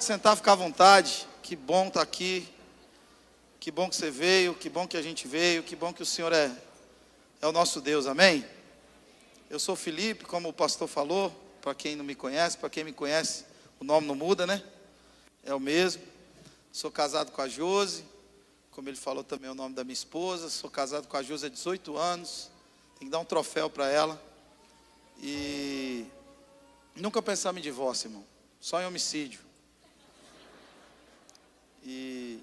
Pode sentar, ficar à vontade. Que bom estar aqui. Que bom que você veio. Que bom que a gente veio. Que bom que o Senhor é o nosso Deus. Amém? Eu sou Felipe, como o pastor falou. Para quem não me conhece, para quem me conhece, o nome não muda, né? É o mesmo. Sou casado com a Josi. Como ele falou também, é o nome da minha esposa. Sou casado com a Josi há 18 anos. Tem que dar um troféu para ela. E nunca pensamos em divórcio, irmão. Só em homicídio. E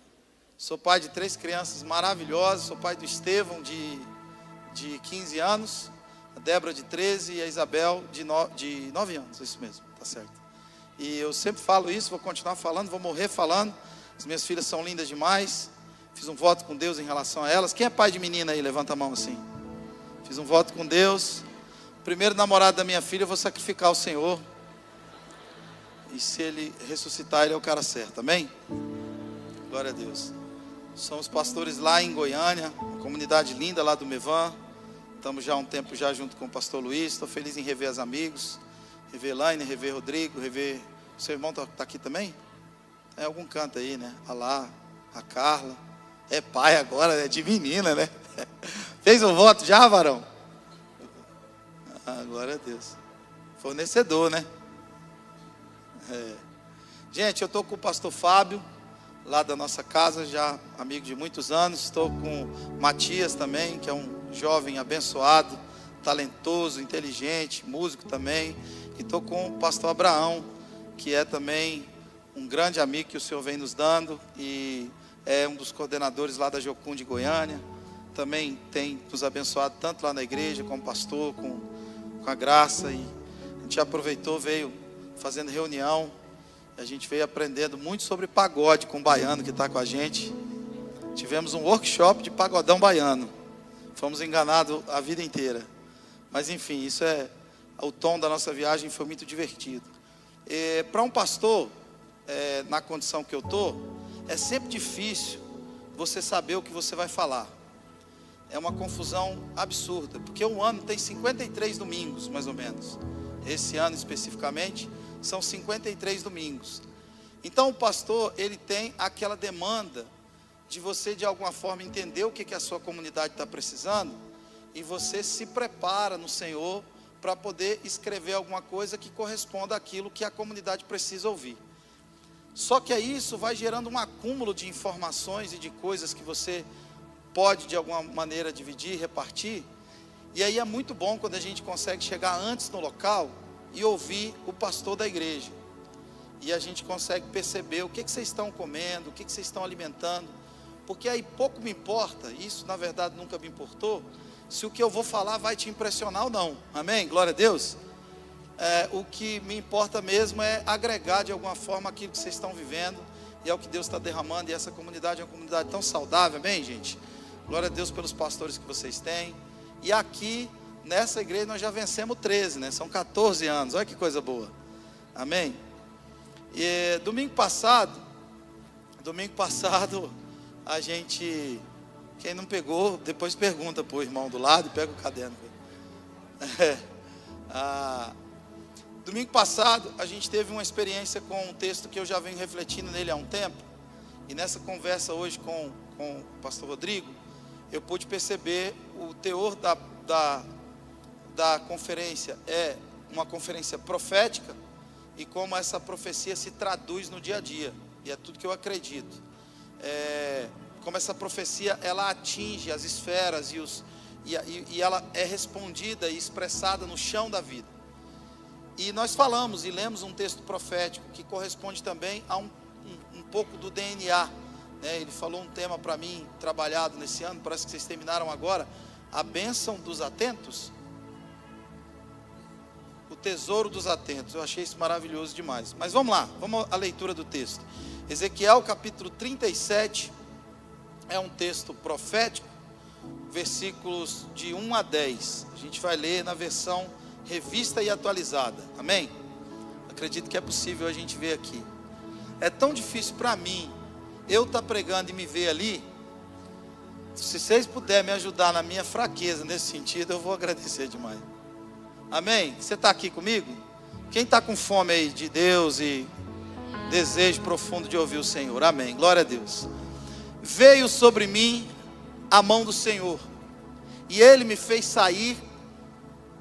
sou pai de 3 crianças maravilhosas. Sou pai do Estevão, de 15 anos. A Débora, de 13. E a Isabel, de 9 anos. Isso mesmo, tá certo. E eu sempre falo isso, vou continuar falando, vou morrer falando. As minhas filhas são lindas demais. Fiz um voto com Deus em relação a elas. Quem é pai de menina aí? Levanta a mão assim. Fiz um voto com Deus. O primeiro namorado da minha filha eu vou sacrificar ao Senhor. E se ele ressuscitar, ele é o cara certo. Amém? Glória a Deus. Somos pastores lá em Goiânia, uma comunidade linda lá do Mevan. Estamos já há um tempo já junto com o pastor Luiz. Estou feliz em rever os amigos. Rever Laine, rever Rodrigo, rever... Seu irmão está aqui também? É algum canto aí, né? A lá, a Carla. É pai agora, é de menina, né? Fez um voto já, varão? Ah, glória a Deus. Fornecedor, né? É. Gente, eu estou com o pastor Fábio, lá da nossa casa, já amigo de muitos anos. Estou com o Matias também, que é um jovem abençoado, talentoso, inteligente, músico também. E estou com o pastor Abraão, que é também um grande amigo que o Senhor vem nos dando. E é um dos coordenadores lá da Jocum de Goiânia. Também tem nos abençoado tanto lá na igreja, como pastor, com a graça. E a gente aproveitou, veio fazendo reunião. A gente veio aprendendo muito sobre pagode com o baiano que está com a gente. Tivemos um workshop de pagodão baiano. Fomos enganados a vida inteira. Mas enfim, isso é... O tom da nossa viagem foi muito divertido. Para um pastor, na condição que eu estou, é sempre difícil você saber o que você vai falar. É uma confusão absurda, porque um ano tem 53 domingos, mais ou menos. Esse ano especificamente, são 53 domingos. Então o pastor, ele tem aquela demanda de você de alguma forma entender o que a sua comunidade está precisando, e você se prepara no Senhor para poder escrever alguma coisa que corresponda àquilo que a comunidade precisa ouvir. Só que aí isso vai gerando um acúmulo de informações e de coisas que você pode de alguma maneira dividir, repartir. E aí é muito bom quando a gente consegue chegar antes no local e ouvir o pastor da igreja. E a gente consegue perceber o que vocês estão comendo, o que vocês estão alimentando. Porque aí pouco me importa, isso na verdade nunca me importou, se o que eu vou falar vai te impressionar ou não. Amém? Glória a Deus. O que me importa mesmo é agregar de alguma forma aquilo que vocês estão vivendo. E é o que Deus está derramando. E essa comunidade é uma comunidade tão saudável. Amém, gente? Glória a Deus pelos pastores que vocês têm. E aqui, nessa igreja, nós já vencemos 13, né? São 14 anos. Olha que coisa boa. Amém? E domingo passado, a gente... Quem não pegou, depois pergunta para o irmão do lado e pega o caderno. Domingo passado, a gente teve uma experiência com um texto que eu já venho refletindo nele há um tempo. E nessa conversa hoje com o pastor Rodrigo, eu pude perceber o teor da conferência. É uma conferência profética e como essa profecia se traduz no dia a dia. E é tudo que eu acredito. Como essa profecia, ela atinge as esferas e ela é respondida e expressada no chão da vida. E nós falamos e lemos um texto profético que corresponde também a um pouco do DNA, né? Ele falou um tema para mim, trabalhado nesse ano, parece que vocês terminaram agora, a bênção dos atentos, o tesouro dos atentos. Eu achei isso maravilhoso demais. Mas vamos lá, vamos à leitura do texto. Ezequiel capítulo 37, é um texto profético, versículos de 1 a 10. A gente vai ler na versão revista e atualizada. Amém? Acredito que é possível a gente ver aqui. É tão difícil para mim, eu estar pregando e me ver ali. Se vocês puderem me ajudar na minha fraqueza nesse sentido, eu vou agradecer demais. Amém? Você está aqui comigo? Quem está com fome aí de Deus e desejo profundo de ouvir o Senhor. Amém. Glória a Deus. Veio sobre mim a mão do Senhor, e Ele me fez sair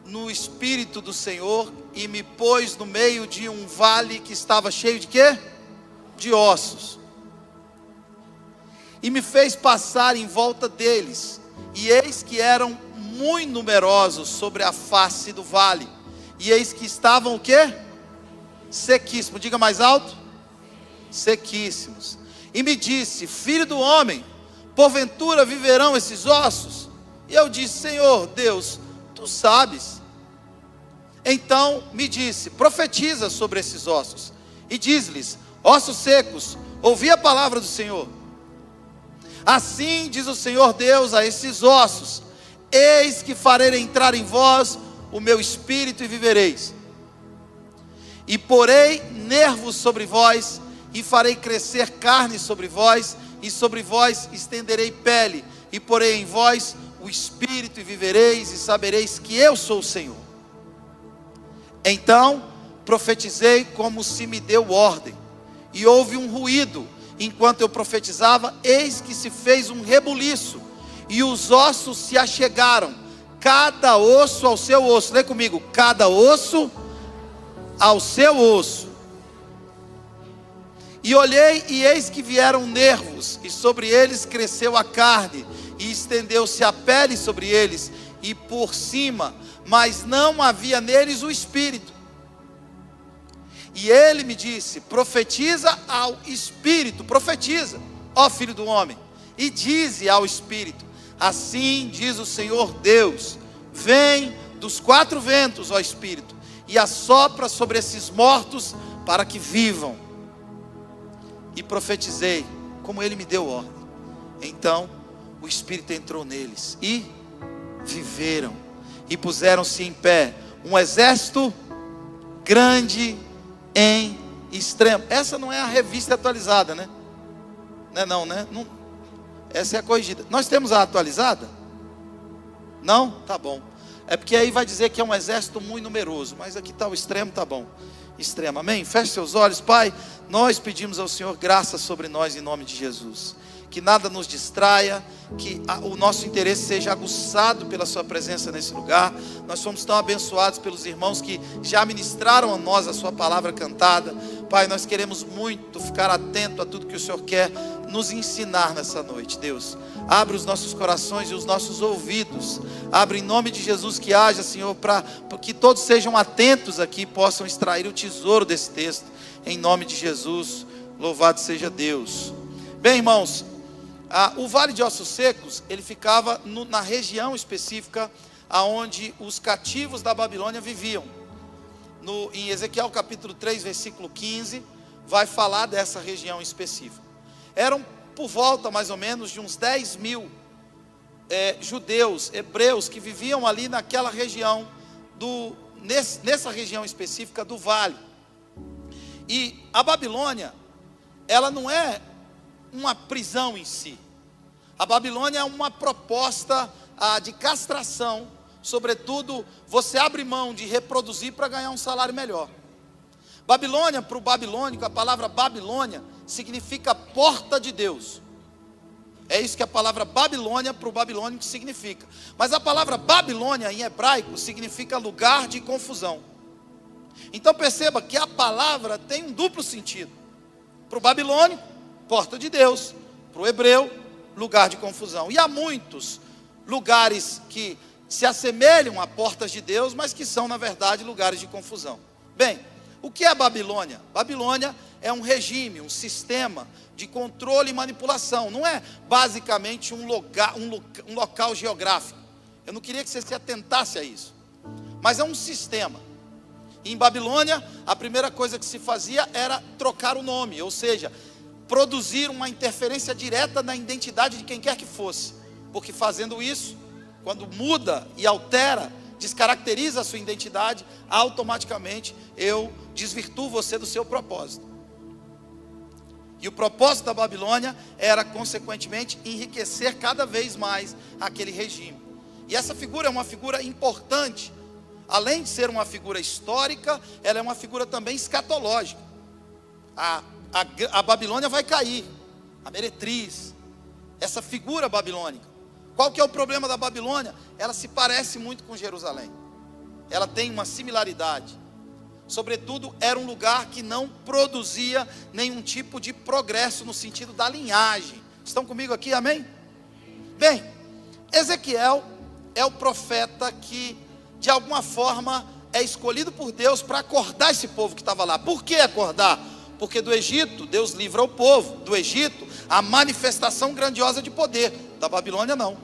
no Espírito do Senhor, e me pôs no meio de um vale que estava cheio de quê? De ossos. E me fez passar em volta deles, e eis que eram muito numerosos sobre a face do vale, e eis que estavam o quê? Sequíssimos. Diga mais alto. Sequíssimos. E me disse: filho do homem, porventura viverão esses ossos? E eu disse: Senhor Deus, tu sabes. Então me disse: profetiza sobre esses ossos, e diz-lhes: ossos secos, ouvi a palavra do Senhor. Assim diz o Senhor Deus a esses ossos: eis que farei entrar em vós o meu espírito, e vivereis. E porei nervos sobre vós, e farei crescer carne sobre vós, e sobre vós estenderei pele, e porei em vós o espírito, e vivereis, e sabereis que eu sou o Senhor. Então profetizei como se me deu ordem, e houve um ruído. Enquanto eu profetizava, eis que se fez um rebuliço, e os ossos se achegaram, cada osso ao seu osso. Lê comigo: cada osso ao seu osso. E olhei, e eis que vieram nervos, e sobre eles cresceu a carne, e estendeu-se a pele sobre eles, e por cima, mas não havia neles o espírito. E ele me disse: profetiza ao espírito, profetiza, ó filho do homem, e dize ao espírito: assim diz o Senhor Deus, vem dos quatro ventos, ó espírito, e assopra sobre esses mortos para que vivam. E profetizei como ele me deu ordem. Então o espírito entrou neles, e viveram, e puseram-se em pé um exército grande em extremo. Essa não é a revista atualizada, né? Não, né? Não. Essa é a corrigida. Nós temos a atualizada? Não? Tá bom. É porque aí vai dizer que é um exército muito numeroso, mas aqui está o extremo, tá bom. Extremo, amém? Feche seus olhos. Pai, nós pedimos ao Senhor graça sobre nós em nome de Jesus. Que nada nos distraia, que o nosso interesse seja aguçado pela sua presença nesse lugar. Nós somos tão abençoados pelos irmãos que já ministraram a nós a sua palavra cantada. Pai, nós queremos muito ficar atento a tudo que o Senhor quer nos ensinar nessa noite. Deus, abre os nossos corações e os nossos ouvidos. Abre em nome de Jesus, que haja, Senhor, para que todos sejam atentos aqui e possam extrair o tesouro desse texto. Em nome de Jesus, louvado seja Deus. Bem, irmãos, o Vale de Ossos Secos, ele ficava na região específica aonde os cativos da Babilônia viviam. Em Ezequiel capítulo 3, versículo 15, vai falar dessa região específica. Eram por volta mais ou menos de uns 10 mil judeus, hebreus, que viviam ali naquela região, nessa região específica do vale. E a Babilônia, ela não é uma prisão em si. A Babilônia é uma proposta de castração. Sobretudo, você abre mão de reproduzir para ganhar um salário melhor. Babilônia, para o babilônico, a palavra Babilônia significa porta de Deus. É isso que a palavra Babilônia para o babilônico significa. Mas a palavra Babilônia em hebraico significa lugar de confusão. Então perceba que a palavra tem um duplo sentido. Para o babilônico, porta de Deus. Para o hebreu, lugar de confusão. E há muitos lugares que se assemelham a portas de Deus, mas que são na verdade lugares de confusão. Bem, o que é a Babilônia? Babilônia é um regime, um sistema de controle e manipulação. Não é basicamente um local geográfico. Eu não queria que você se atentasse a isso. Mas é um sistema. Em Babilônia, a primeira coisa que se fazia era trocar o nome, ou seja, produzir uma interferência direta na identidade de quem quer que fosse. Porque fazendo isso, quando muda e altera, descaracteriza a sua identidade, automaticamente eu desvirtuo você do seu propósito. E o propósito da Babilônia era, consequentemente, enriquecer cada vez mais aquele regime. E essa figura é uma figura importante. Além de ser uma figura histórica, ela é uma figura também escatológica. a Babilônia vai cair, a meretriz, essa figura babilônica. Qual que é o problema da Babilônia? Ela se parece muito com Jerusalém, ela tem uma similaridade. Sobretudo, era um lugar que não produzia nenhum tipo de progresso no sentido da linhagem. Estão comigo aqui, amém? Bem, Ezequiel é o profeta que, de alguma forma, é escolhido por Deus para acordar esse povo que estava lá. Por que acordar? Porque do Egito, Deus livra o povo. Do Egito, a manifestação grandiosa de poder. Da Babilônia, não.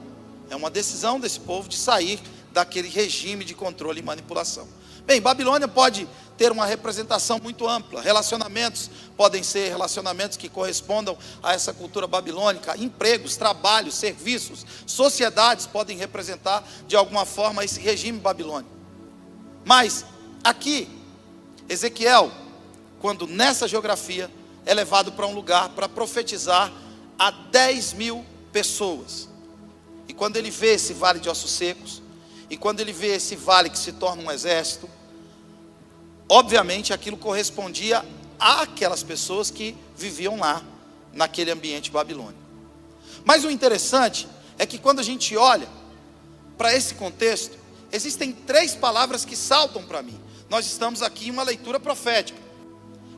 É uma decisão desse povo de sair daquele regime de controle e manipulação. Bem, Babilônia pode ter uma representação muito ampla. Relacionamentos podem ser relacionamentos que correspondam a essa cultura babilônica. Empregos, trabalhos, serviços, sociedades podem representar de alguma forma esse regime babilônico. Mas aqui, Ezequiel, quando nessa geografia, é levado para um lugar para profetizar a 10.000 pessoas. E quando ele vê esse vale de ossos secos, e quando ele vê esse vale que se torna um exército, obviamente aquilo correspondia àquelas pessoas que viviam lá, naquele ambiente babilônico. Mas o interessante é que quando a gente olha para esse contexto, existem 3 palavras que saltam para mim. Nós estamos aqui em uma leitura profética.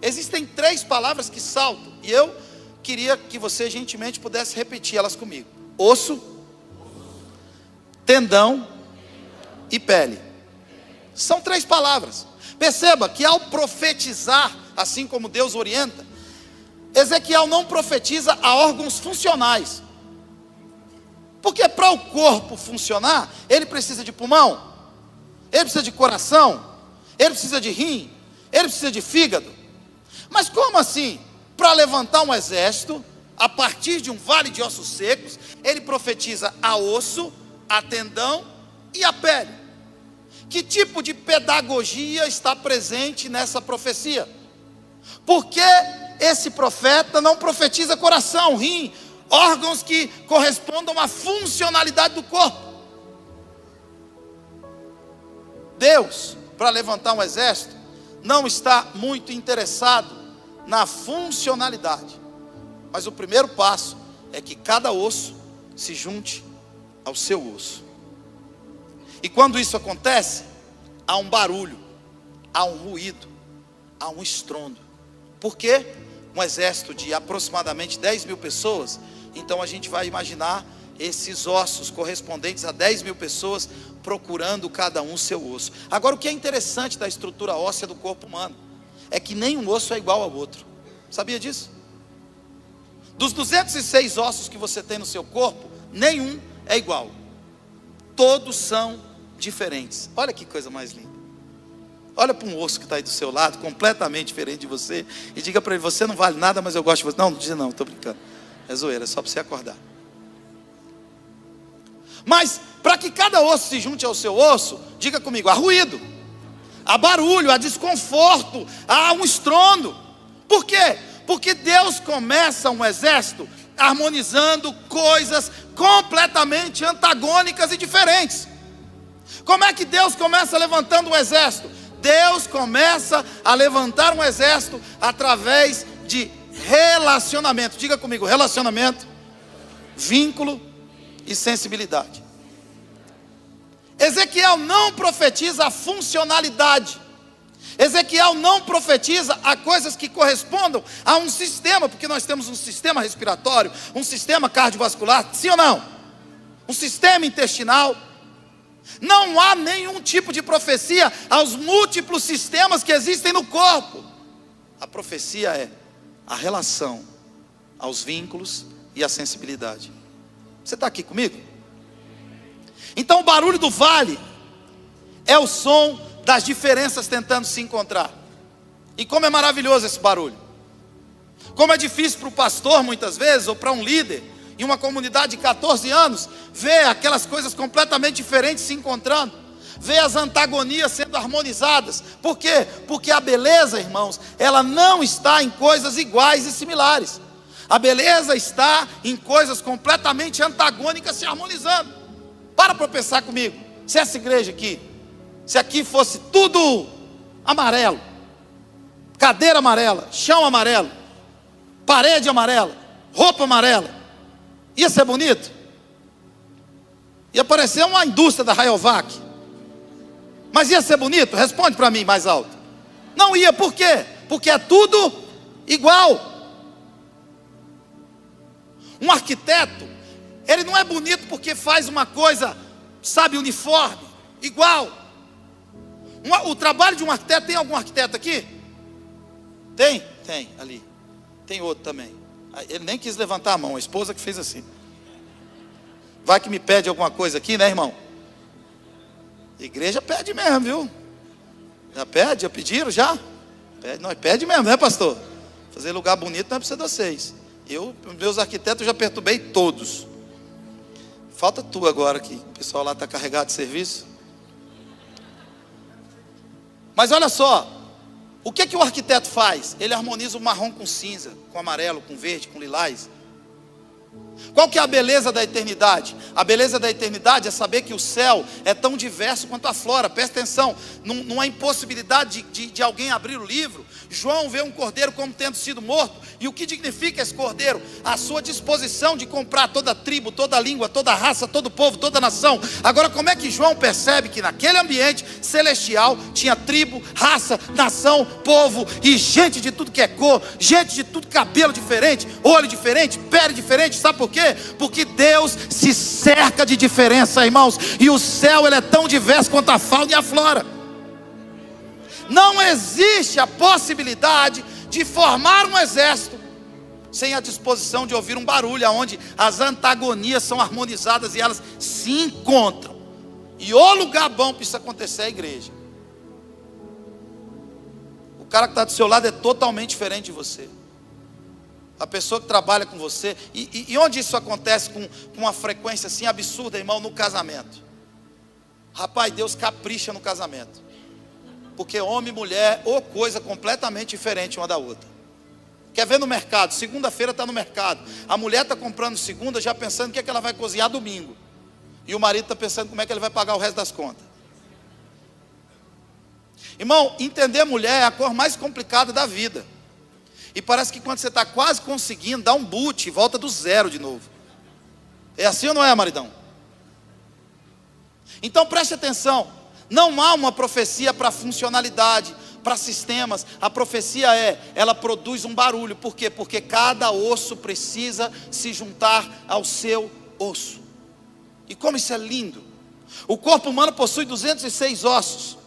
Existem 3 palavras que saltam, e eu queria que você gentilmente pudesse repetir elas comigo: osso, tendão e pele. São 3 palavras. Perceba que ao profetizar, assim como Deus orienta, Ezequiel não profetiza a órgãos funcionais. Porque para o corpo funcionar, ele precisa de pulmão, ele precisa de coração, ele precisa de rim, ele precisa de fígado. Mas como assim? Para levantar um exército, a partir de um vale de ossos secos, ele profetiza a osso, a tendão e a pele. Que tipo de pedagogia está presente nessa profecia? Porque esse profeta não profetiza coração, rim, órgãos que correspondam à funcionalidade do corpo. Deus, para levantar um exército, não está muito interessado na funcionalidade. Mas o primeiro passo é que cada osso se junte ao seu osso. E quando isso acontece, há um barulho, há um ruído, há um estrondo. Por quê? Um exército de aproximadamente 10.000 pessoas. Então a gente vai imaginar esses ossos correspondentes a 10.000 pessoas procurando cada um seu osso. Agora, o que é interessante da estrutura óssea do corpo humano é que nenhum osso é igual ao outro. Sabia disso? Dos 206 ossos que você tem no seu corpo, nenhum é igual. Todos são diferentes. Olha que coisa mais linda. Olha para um osso que está aí do seu lado, completamente diferente de você, e diga para ele: você não vale nada, mas eu gosto de você. Não, não diz não, estou brincando. É zoeira, é só para você acordar. Mas, para que cada osso se junte ao seu osso, diga comigo: há ruído, há barulho, há desconforto, há um estrondo. Por quê? Porque Deus começa um exército harmonizando coisas completamente antagônicas e diferentes. Como é que Deus começa levantando um exército? Deus começa a levantar um exército através de relacionamento. Diga comigo: relacionamento, vínculo e sensibilidade. Ezequiel não profetiza a funcionalidade. Ezequiel não profetiza a coisas que correspondam a um sistema, porque nós temos um sistema respiratório, um sistema cardiovascular, sim ou não? Um sistema intestinal. Não há nenhum tipo de profecia aos múltiplos sistemas que existem no corpo. A profecia é a relação aos vínculos e à sensibilidade. Você está aqui comigo? Então o barulho do vale é o som das diferenças tentando se encontrar. E como é maravilhoso esse barulho. Como é difícil para o pastor muitas vezes, ou para um líder em uma comunidade de 14 anos, ver aquelas coisas completamente diferentes se encontrando, ver as antagonias sendo harmonizadas. Por quê? Porque a beleza, irmãos, ela não está em coisas iguais e similares. A beleza está em coisas completamente antagônicas se harmonizando. Para pensar comigo. Se essa igreja aqui, se aqui fosse tudo amarelo, cadeira amarela, chão amarelo, parede amarela, roupa amarela. Ia ser bonito? Ia parecer uma indústria da Rayovac. Mas ia ser bonito? Responde para mim mais alto. Não ia, por quê? Porque é tudo igual. Um arquiteto, ele não é bonito porque faz uma coisa, sabe, uniforme, igual. O trabalho de um arquiteto, tem algum arquiteto aqui? Tem? Tem, ali. Tem outro também. Ele nem quis levantar a mão, a esposa que fez assim. Vai que me pede alguma coisa aqui, né, irmão? Igreja pede mesmo, viu? Já pede? Já pediram? Já? Pede, não, pede mesmo, né, pastor? Fazer lugar bonito não é para vocês. Meus arquitetos, eu já perturbei todos. Falta tu agora, que o pessoal lá está carregado de serviço. Mas olha só, o que o arquiteto faz? Ele harmoniza o marrom com cinza, com amarelo, com verde, com lilás. Qual que é a beleza da eternidade? A beleza da eternidade é saber que o céu é tão diverso quanto a flora. Presta atenção, não há impossibilidade de alguém abrir o livro. João vê um cordeiro como tendo sido morto. E o que significa esse cordeiro? A sua disposição de comprar toda tribo, toda língua, toda raça, todo povo, toda nação. Agora, como é que João percebe que naquele ambiente celestial tinha tribo, raça, nação, povo e gente de tudo que é cor, gente de tudo cabelo diferente, olho diferente, pele diferente? Sabe por quê? Porque Deus se cerca de diferença, irmãos. E o céu, ele é tão diverso quanto a fauna e a flora. Não existe a possibilidade de formar um exército sem a disposição de ouvir um barulho, onde as antagonias são harmonizadas e elas se encontram. E o lugar bom para isso acontecer é a igreja. O cara que está do seu lado é totalmente diferente de você. A pessoa que trabalha com você. E onde isso acontece com uma frequência assim absurda, irmão? No casamento. Rapaz, Deus capricha no casamento. Porque homem e mulher, ou coisa completamente diferente uma da outra. Quer ver no mercado? Segunda-feira está no mercado. A mulher está comprando segunda, já pensando o que é que ela vai cozinhar domingo. E o marido está pensando como é que ele vai pagar o resto das contas. Irmão, entender mulher é a cor mais complicada da vida. E parece que quando você está quase conseguindo, dá um boot e volta do zero de novo. É assim ou não é, maridão? Então preste atenção. Não há uma profecia para funcionalidade, para sistemas. A profecia ela produz um barulho. Por quê? Porque cada osso precisa se juntar ao seu osso. E como isso é lindo. O corpo humano possui 206 ossos.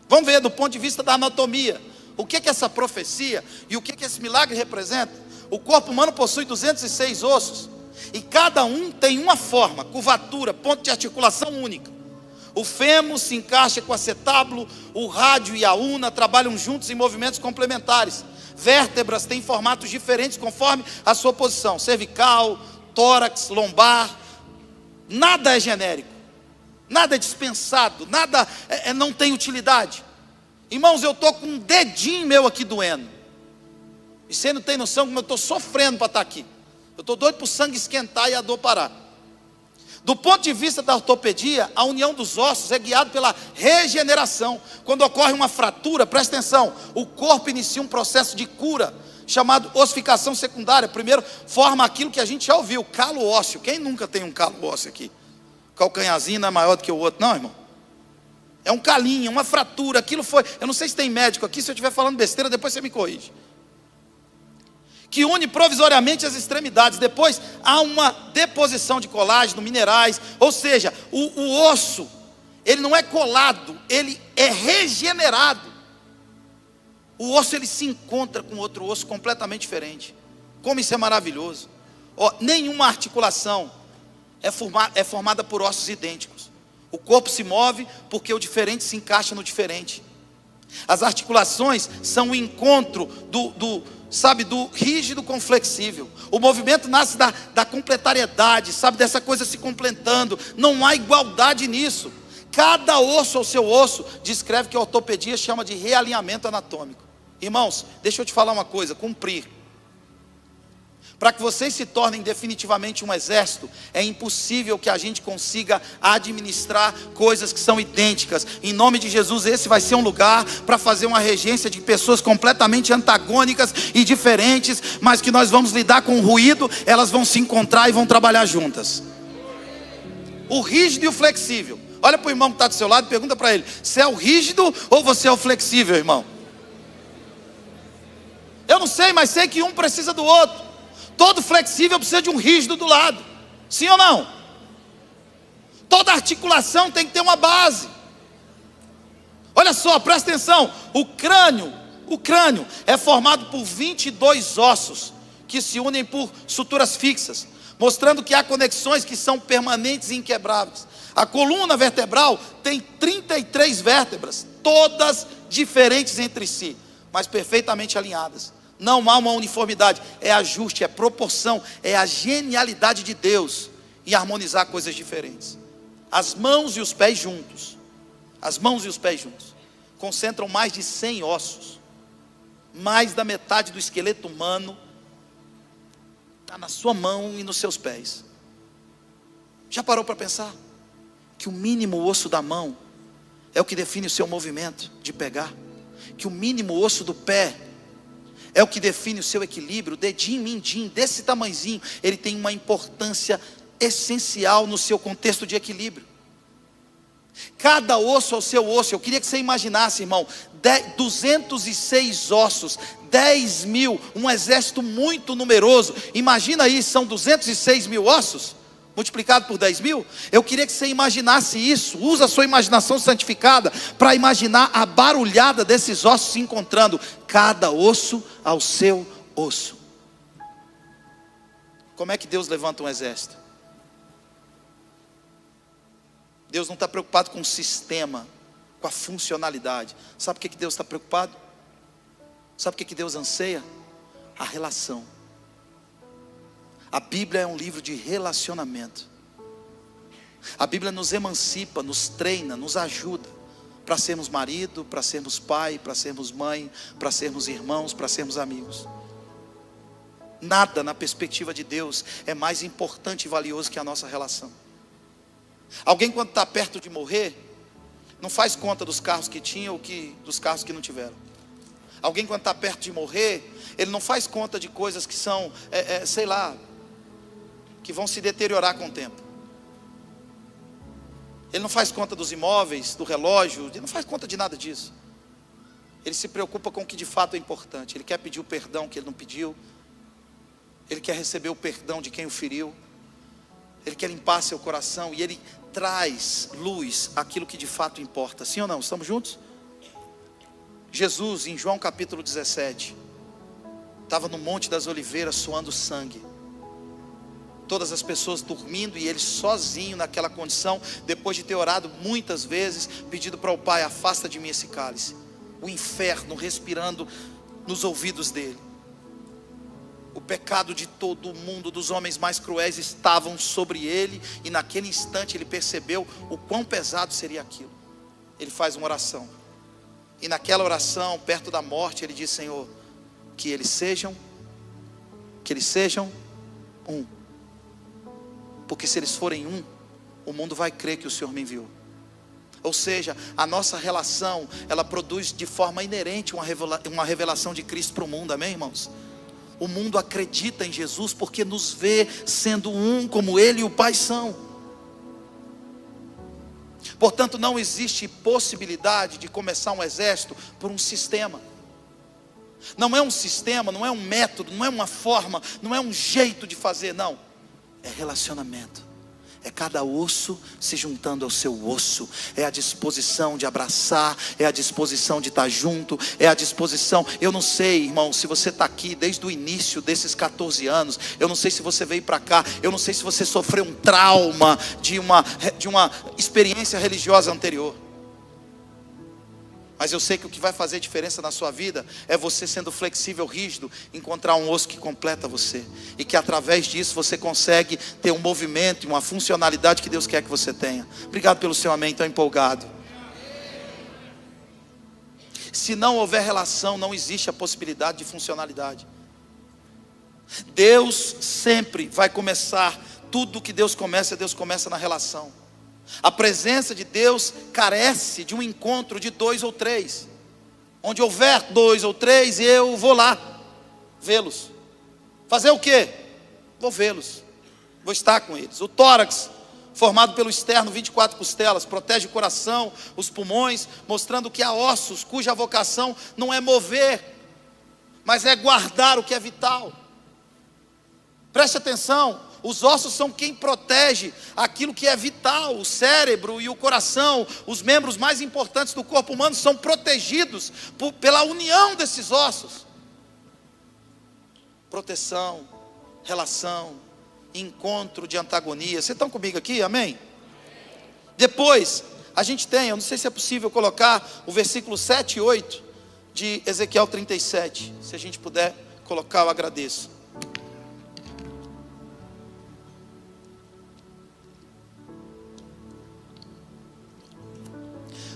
Vamos ver do ponto de vista da anatomia. O que é essa profecia e o que esse milagre representa? O corpo humano possui 206 ossos. E cada um tem uma forma, curvatura, ponto de articulação única. O fêmur se encaixa com o acetábulo, o rádio e a una trabalham juntos em movimentos complementares. Vértebras têm formatos diferentes conforme a sua posição. Cervical, tórax, lombar. Nada é genérico. Nada é dispensado. Nada não tem utilidade. Irmãos, eu estou com um dedinho meu aqui doendo. E você não tem noção como eu estou sofrendo para estar aqui. Eu estou doido para o sangue esquentar e a dor parar. Do ponto de vista da ortopedia, a união dos ossos é guiada pela regeneração. Quando ocorre uma fratura, presta atenção, o corpo inicia um processo de cura, chamado ossificação secundária. Primeiro, forma aquilo que a gente já ouviu, calo ósseo. Quem nunca tem um calo ósseo aqui? O calcanharzinho não é maior do que o outro, não, irmão? É um calinho, uma fratura, aquilo foi... Eu não sei se tem médico aqui, se eu estiver falando besteira, depois você me corrige. Que une provisoriamente as extremidades. Depois há uma deposição de colágeno, minerais. Ou seja, o osso, ele não é colado, ele é regenerado. O osso, ele se encontra com outro osso completamente diferente. Como isso é maravilhoso. Nenhuma articulação é formada por ossos idênticos. O corpo se move porque o diferente se encaixa no diferente. As articulações são o encontro do rígido com o flexível. O movimento nasce da completariedade, dessa coisa se completando. Não há igualdade nisso. Cada osso ao seu osso, descreve que a ortopedia chama de realinhamento anatômico. Irmãos, deixa eu te falar uma coisa, cumprir Para que vocês se tornem definitivamente um exército, é impossível que a gente consiga administrar coisas que são idênticas. Em nome de Jesus, esse vai ser um lugar para fazer uma regência de pessoas completamente antagônicas e diferentes, mas que nós vamos lidar com o ruído, elas vão se encontrar e vão trabalhar juntas. O rígido e o flexível. Olha para o irmão que está do seu lado e pergunta para ele: você é o rígido ou você é o flexível, irmão? Eu não sei, mas sei que um precisa do outro. Todo flexível precisa de um rígido do lado. Sim ou não? Toda articulação tem que ter uma base. Olha só, presta atenção. O crânio é formado por 22 ossos que se unem por suturas fixas, mostrando que há conexões que são permanentes e inquebráveis. A coluna vertebral tem 33 vértebras, todas diferentes entre si, mas perfeitamente alinhadas. Não há uma uniformidade, é ajuste, é proporção, é a genialidade de Deus em harmonizar coisas diferentes. As mãos e os pés juntos, concentram mais de 100 ossos. Mais da metade do esqueleto humano está na sua mão e nos seus pés. Já parou para pensar que o mínimo osso da mão é o que define o seu movimento de pegar? Que o mínimo osso do pé é o que define o seu equilíbrio? O dedinho, mindinho, desse tamanhozinho, ele tem uma importância essencial no seu contexto de equilíbrio. Cada osso é o seu osso. Eu queria que você imaginasse, irmão, 206 ossos, 10 mil, um exército muito numeroso. Imagina aí, são 206 mil ossos, multiplicado por 10 mil. Eu queria que você imaginasse isso. Usa a sua imaginação santificada para imaginar a barulhada desses ossos se encontrando, cada osso ao seu osso. Como é que Deus levanta um exército? Deus não está preocupado com o sistema, com a funcionalidade. Sabe o que Deus está preocupado? Sabe o que Deus anseia? A relação. A Bíblia é um livro de relacionamento. A Bíblia nos emancipa, nos treina, nos ajuda para sermos marido, para sermos pai, para sermos mãe, para sermos irmãos, para sermos amigos. Nada na perspectiva de Deus é mais importante e valioso que a nossa relação. Alguém, quando está perto de morrer, não faz conta dos carros que tinha ou dos carros que não tiveram. Alguém, quando está perto de morrer, ele não faz conta de coisas que são, sei lá, que vão se deteriorar com o tempo. Ele não faz conta dos imóveis, do relógio, ele não faz conta de nada disso. Ele se preocupa com o que de fato é importante. Ele quer pedir o perdão que ele não pediu. Ele quer receber o perdão de quem o feriu. Ele quer limpar seu coração e ele traz luz àquilo que de fato importa. Sim ou não? Estamos juntos? Jesus, em João capítulo 17, estava no Monte das Oliveiras suando sangue. Todas as pessoas dormindo e ele sozinho naquela condição, depois de ter orado muitas vezes, pedido para o Pai: afasta de mim esse cálice. O inferno respirando nos ouvidos dele. O pecado de todo mundo, dos homens mais cruéis, estavam sobre ele, e naquele instante ele percebeu o quão pesado seria aquilo. Ele faz uma oração, e naquela oração, perto da morte, ele diz: Senhor, que eles sejam um, porque se eles forem um, o mundo vai crer que o Senhor me enviou. Ou seja, a nossa relação, ela produz de forma inerente uma revelação de Cristo para o mundo, amém, irmãos? O mundo acredita em Jesus porque nos vê sendo um como Ele e o Pai são. Portanto, não existe possibilidade de começar um exército por um sistema. Não é um sistema, não é um método, não é uma forma, não é um jeito de fazer, não. É relacionamento. É cada osso se juntando ao seu osso. É a disposição de abraçar, é a disposição de estar junto, é a disposição. Eu não sei, irmão, se você está aqui desde o início desses 14 anos. Eu não sei se você veio para cá. Eu não sei se você sofreu um trauma de uma experiência religiosa anterior. Mas eu sei que o que vai fazer diferença na sua vida é você, sendo flexível, rígido, encontrar um osso que completa você. E que através disso você consegue ter um movimento e uma funcionalidade que Deus quer que você tenha. Obrigado pelo seu amém, tão empolgado. Se não houver relação, não existe a possibilidade de funcionalidade. Deus sempre vai começar, tudo que Deus começa na relação. A presença de Deus carece de um encontro de 2 ou 3. Onde houver 2 ou 3, eu vou lá vê-los. Fazer o quê? Vou vê-los, vou estar com eles. O tórax, formado pelo externo, 24 costelas, protege o coração, os pulmões, mostrando que há ossos cuja vocação não é mover, mas é guardar o que é vital. Preste atenção, os ossos são quem protege aquilo que é vital. O cérebro e o coração, os membros mais importantes do corpo humano, são protegidos pela união desses ossos. Proteção, relação, encontro de antagonia. Vocês estão comigo aqui? Amém? Depois, a gente tem, eu não sei se é possível colocar o versículo 7 e 8 de Ezequiel 37. Se a gente puder colocar, eu agradeço.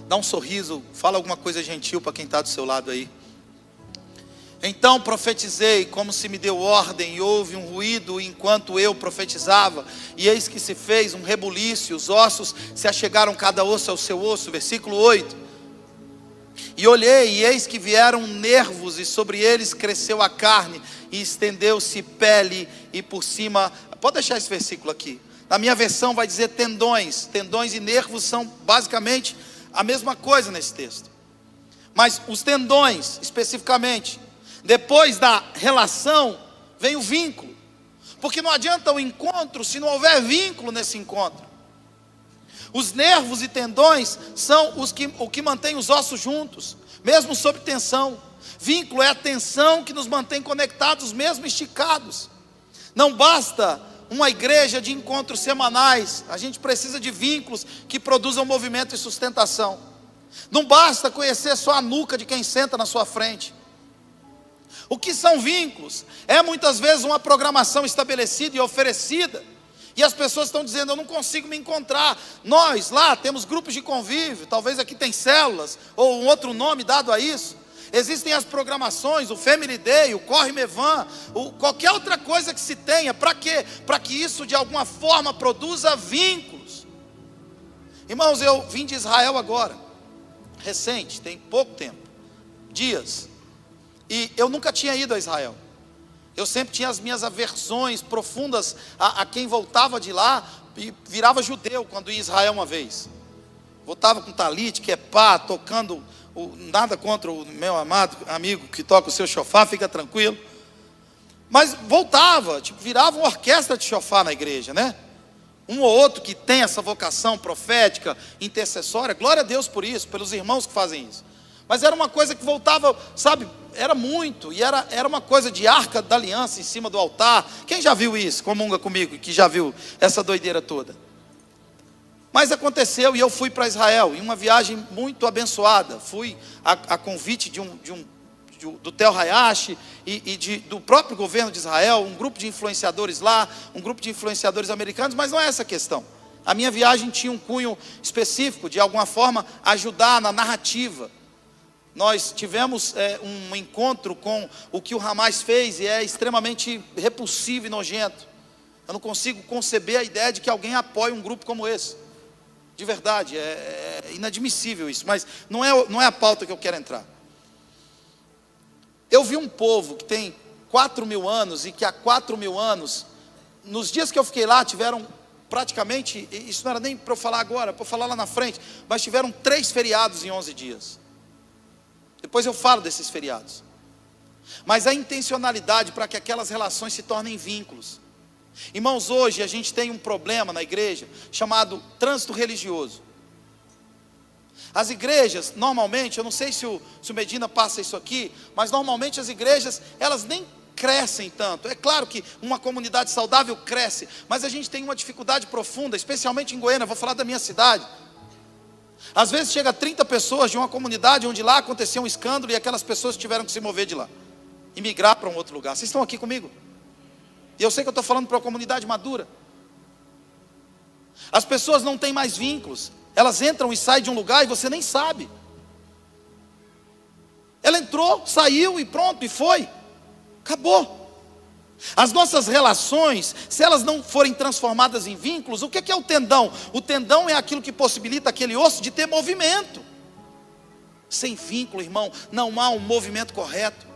Dá um sorriso, fala alguma coisa gentil para quem está do seu lado aí. Então profetizei, como se me deu ordem, e houve um ruído enquanto eu profetizava, e eis que se fez um rebuliço, os ossos se achegaram cada osso ao seu osso. Versículo 8. E olhei, e eis que vieram nervos, e sobre eles cresceu a carne, e estendeu-se pele, e por cima, pode deixar esse versículo aqui, na minha versão vai dizer tendões. Tendões e nervos são basicamente a mesma coisa nesse texto. Mas os tendões, especificamente, depois da relação, vem o vínculo. Porque não adianta o encontro se não houver vínculo nesse encontro. Os nervos e tendões são o que mantém os ossos juntos, mesmo sob tensão. Vínculo é a tensão que nos mantém conectados, mesmo esticados. Não basta uma igreja de encontros semanais, a gente precisa de vínculos que produzam movimento e sustentação. Não basta conhecer só a nuca de quem senta na sua frente. O que são vínculos? É muitas vezes uma programação estabelecida e oferecida, e as pessoas estão dizendo, eu não consigo me encontrar. Nós lá temos grupos de convívio, talvez aqui tem células, ou um outro nome dado a isso. Existem as programações, o Family Day, o Corre Mevan, qualquer outra coisa que se tenha. Para quê? Para que isso de alguma forma produza vínculos. Irmãos, eu vim de Israel agora, recente, tem pouco tempo, dias. E eu nunca tinha ido a Israel. Eu sempre tinha as minhas aversões profundas a quem voltava de lá e virava judeu quando ia a Israel uma vez. Voltava com talit, quepá, tocando... Nada contra o meu amado amigo que toca o seu chofar, fica tranquilo. Mas voltava, virava uma orquestra de chofar na igreja, né? Um ou outro que tem essa vocação profética, intercessória, glória a Deus por isso, pelos irmãos que fazem isso. Mas era uma coisa que voltava, sabe, era muito, e era uma coisa de arca da aliança em cima do altar. Quem já viu isso? Comunga comigo, que já viu essa doideira toda. Mas aconteceu, e eu fui para Israel, em uma viagem muito abençoada. Fui a convite do Tel Hayashi e do próprio governo de Israel, um grupo de influenciadores lá, um grupo de influenciadores americanos, mas não é essa a questão. A minha viagem tinha um cunho específico, de alguma forma, ajudar na narrativa. Nós tivemos um encontro com o que o Hamas fez, e é extremamente repulsivo e nojento. Eu não consigo conceber a ideia de que alguém apoie um grupo como esse. De verdade, é inadmissível isso, mas não é a pauta que eu quero entrar. Eu vi um povo que tem 4.000 anos, e que há 4.000 anos, nos dias que eu fiquei lá, tiveram praticamente, isso não era nem para eu falar agora, para eu falar lá na frente, mas tiveram 3 feriados em 11 dias. Depois eu falo desses feriados. Mas a intencionalidade para que aquelas relações se tornem vínculos. Irmãos, hoje a gente tem um problema na igreja chamado trânsito religioso. As igrejas, normalmente, eu não sei se o Medina passa isso aqui, mas normalmente as igrejas, elas nem crescem tanto. É claro que uma comunidade saudável cresce, mas a gente tem uma dificuldade profunda, especialmente em Goiânia, vou falar da minha cidade. Às vezes chega 30 pessoas de uma comunidade onde lá aconteceu um escândalo e aquelas pessoas tiveram que se mover de lá e migrar para um outro lugar. Vocês estão aqui comigo? E eu sei que eu estou falando para uma comunidade madura. As pessoas não têm mais vínculos. Elas entram e saem de um lugar e você nem sabe. Ela entrou, saiu e pronto, e foi. Acabou. As nossas relações, se elas não forem transformadas em vínculos, o que é o tendão? O tendão é aquilo que possibilita aquele osso de ter movimento. Sem vínculo, irmão, não há um movimento correto.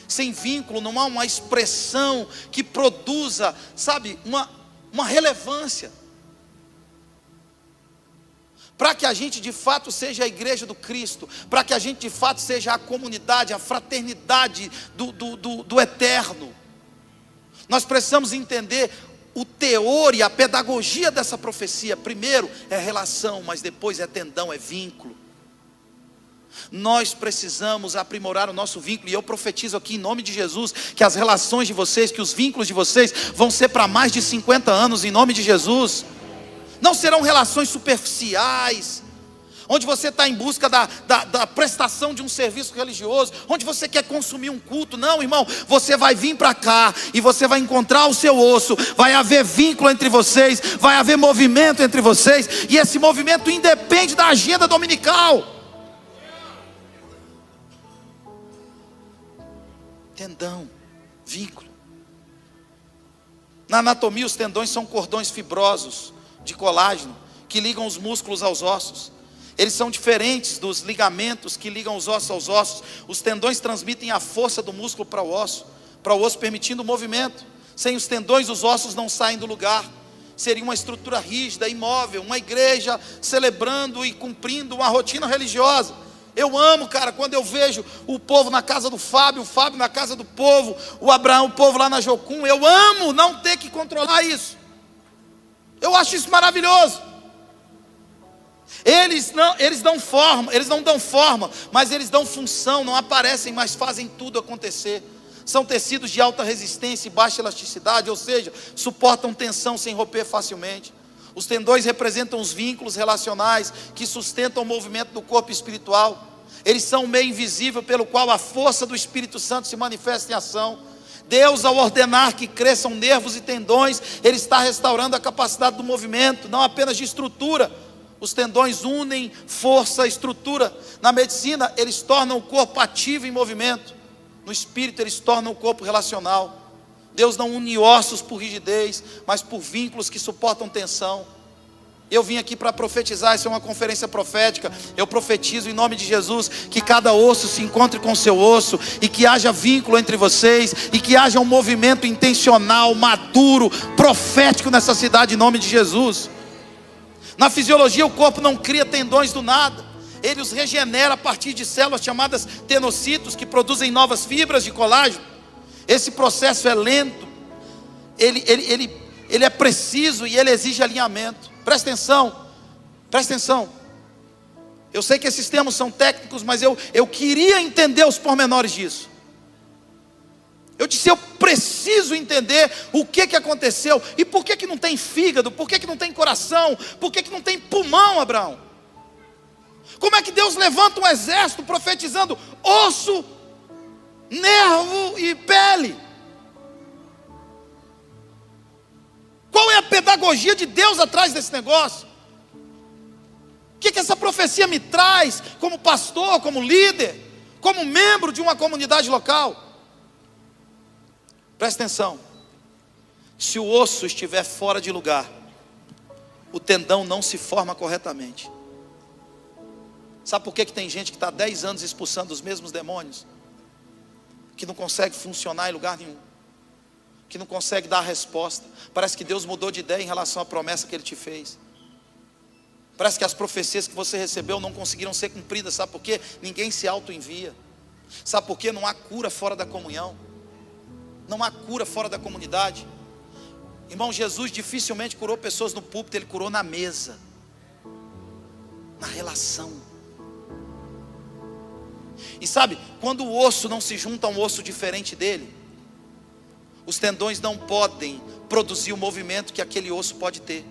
Sem vínculo, não há uma expressão que produza, sabe, uma relevância. Para que a gente de fato seja a igreja do Cristo, para que a gente de fato seja a comunidade, a fraternidade do eterno, nós precisamos entender o teor e a pedagogia dessa profecia. Primeiro é relação, mas depois é tendão, é vínculo. Nós precisamos aprimorar o nosso vínculo, e eu profetizo aqui em nome de Jesus, que as relações de vocês, que os vínculos de vocês vão ser para mais de 50 anos, em nome de Jesus. Não serão relações superficiais, onde você está em busca da prestação de um serviço religioso, onde você quer consumir um culto. Não, irmão, você vai vir para cá, e você vai encontrar o seu osso, vai haver vínculo entre vocês, vai haver movimento entre vocês, e esse movimento independe da agenda dominical. Tendão, vínculo. Na anatomia, os tendões são cordões fibrosos de colágeno que ligam os músculos aos ossos. Eles são diferentes dos ligamentos que ligam os ossos aos ossos. Os tendões transmitem a força do músculo para o osso permitindo o movimento. Sem os tendões, os ossos não saem do lugar. Seria uma estrutura rígida, imóvel, uma igreja celebrando e cumprindo uma rotina religiosa. Eu amo, cara, quando eu vejo o povo na casa do Fábio, o Fábio na casa do povo, o Abraão, o povo lá na Jocum. Eu amo não ter que controlar isso. Eu acho isso maravilhoso. Eles não dão forma, mas eles dão função, não aparecem, mas fazem tudo acontecer. São tecidos de alta resistência e baixa elasticidade, ou seja, suportam tensão sem romper facilmente. Os tendões representam os vínculos relacionais que sustentam o movimento do corpo espiritual. Eles são o meio invisível pelo qual a força do Espírito Santo se manifesta em ação. Deus, ao ordenar que cresçam nervos e tendões, Ele está restaurando a capacidade do movimento, não apenas de estrutura. Os tendões unem força e estrutura. Na medicina, eles tornam o corpo ativo em movimento. No espírito, eles tornam o corpo relacional. Deus não une ossos por rigidez, mas por vínculos que suportam tensão. Eu vim aqui para profetizar, isso é uma conferência profética. Eu profetizo em nome de Jesus que cada osso se encontre com seu osso, e que haja vínculo entre vocês, e que haja um movimento intencional, maduro, profético nessa cidade em nome de Jesus. Na fisiologia, o corpo não cria tendões do nada. Ele os regenera a partir de células chamadas tenocitos, que produzem novas fibras de colágeno. Esse processo é lento, ele é preciso e ele exige alinhamento. Presta atenção. Eu sei que esses termos são técnicos, mas eu queria entender os pormenores disso. Eu disse, eu preciso entender o que aconteceu. E por que não tem fígado? Por que não tem coração? Por que não tem pulmão, Abraão? Como é que Deus levanta um exército profetizando osso, nervo e pele? Qual é a pedagogia de Deus atrás desse negócio? O que essa profecia me traz como pastor, como líder, como membro de uma comunidade local? Presta atenção. Se o osso estiver fora de lugar, o tendão não se forma corretamente. Sabe por que tem gente que está 10 anos expulsando os mesmos demônios? Que não consegue funcionar em lugar nenhum, que não consegue dar a resposta. Parece que Deus mudou de ideia em relação à promessa que Ele te fez. Parece que as profecias que você recebeu não conseguiram ser cumpridas. Sabe por quê? Ninguém se auto-envia. Sabe por quê? Não há cura fora da comunhão. Não há cura fora da comunidade. Irmão, Jesus dificilmente curou pessoas no púlpito. Ele curou na mesa, na relação. E sabe, quando o osso não se junta a um osso diferente dele, os tendões não podem produzir o movimento que aquele osso pode ter.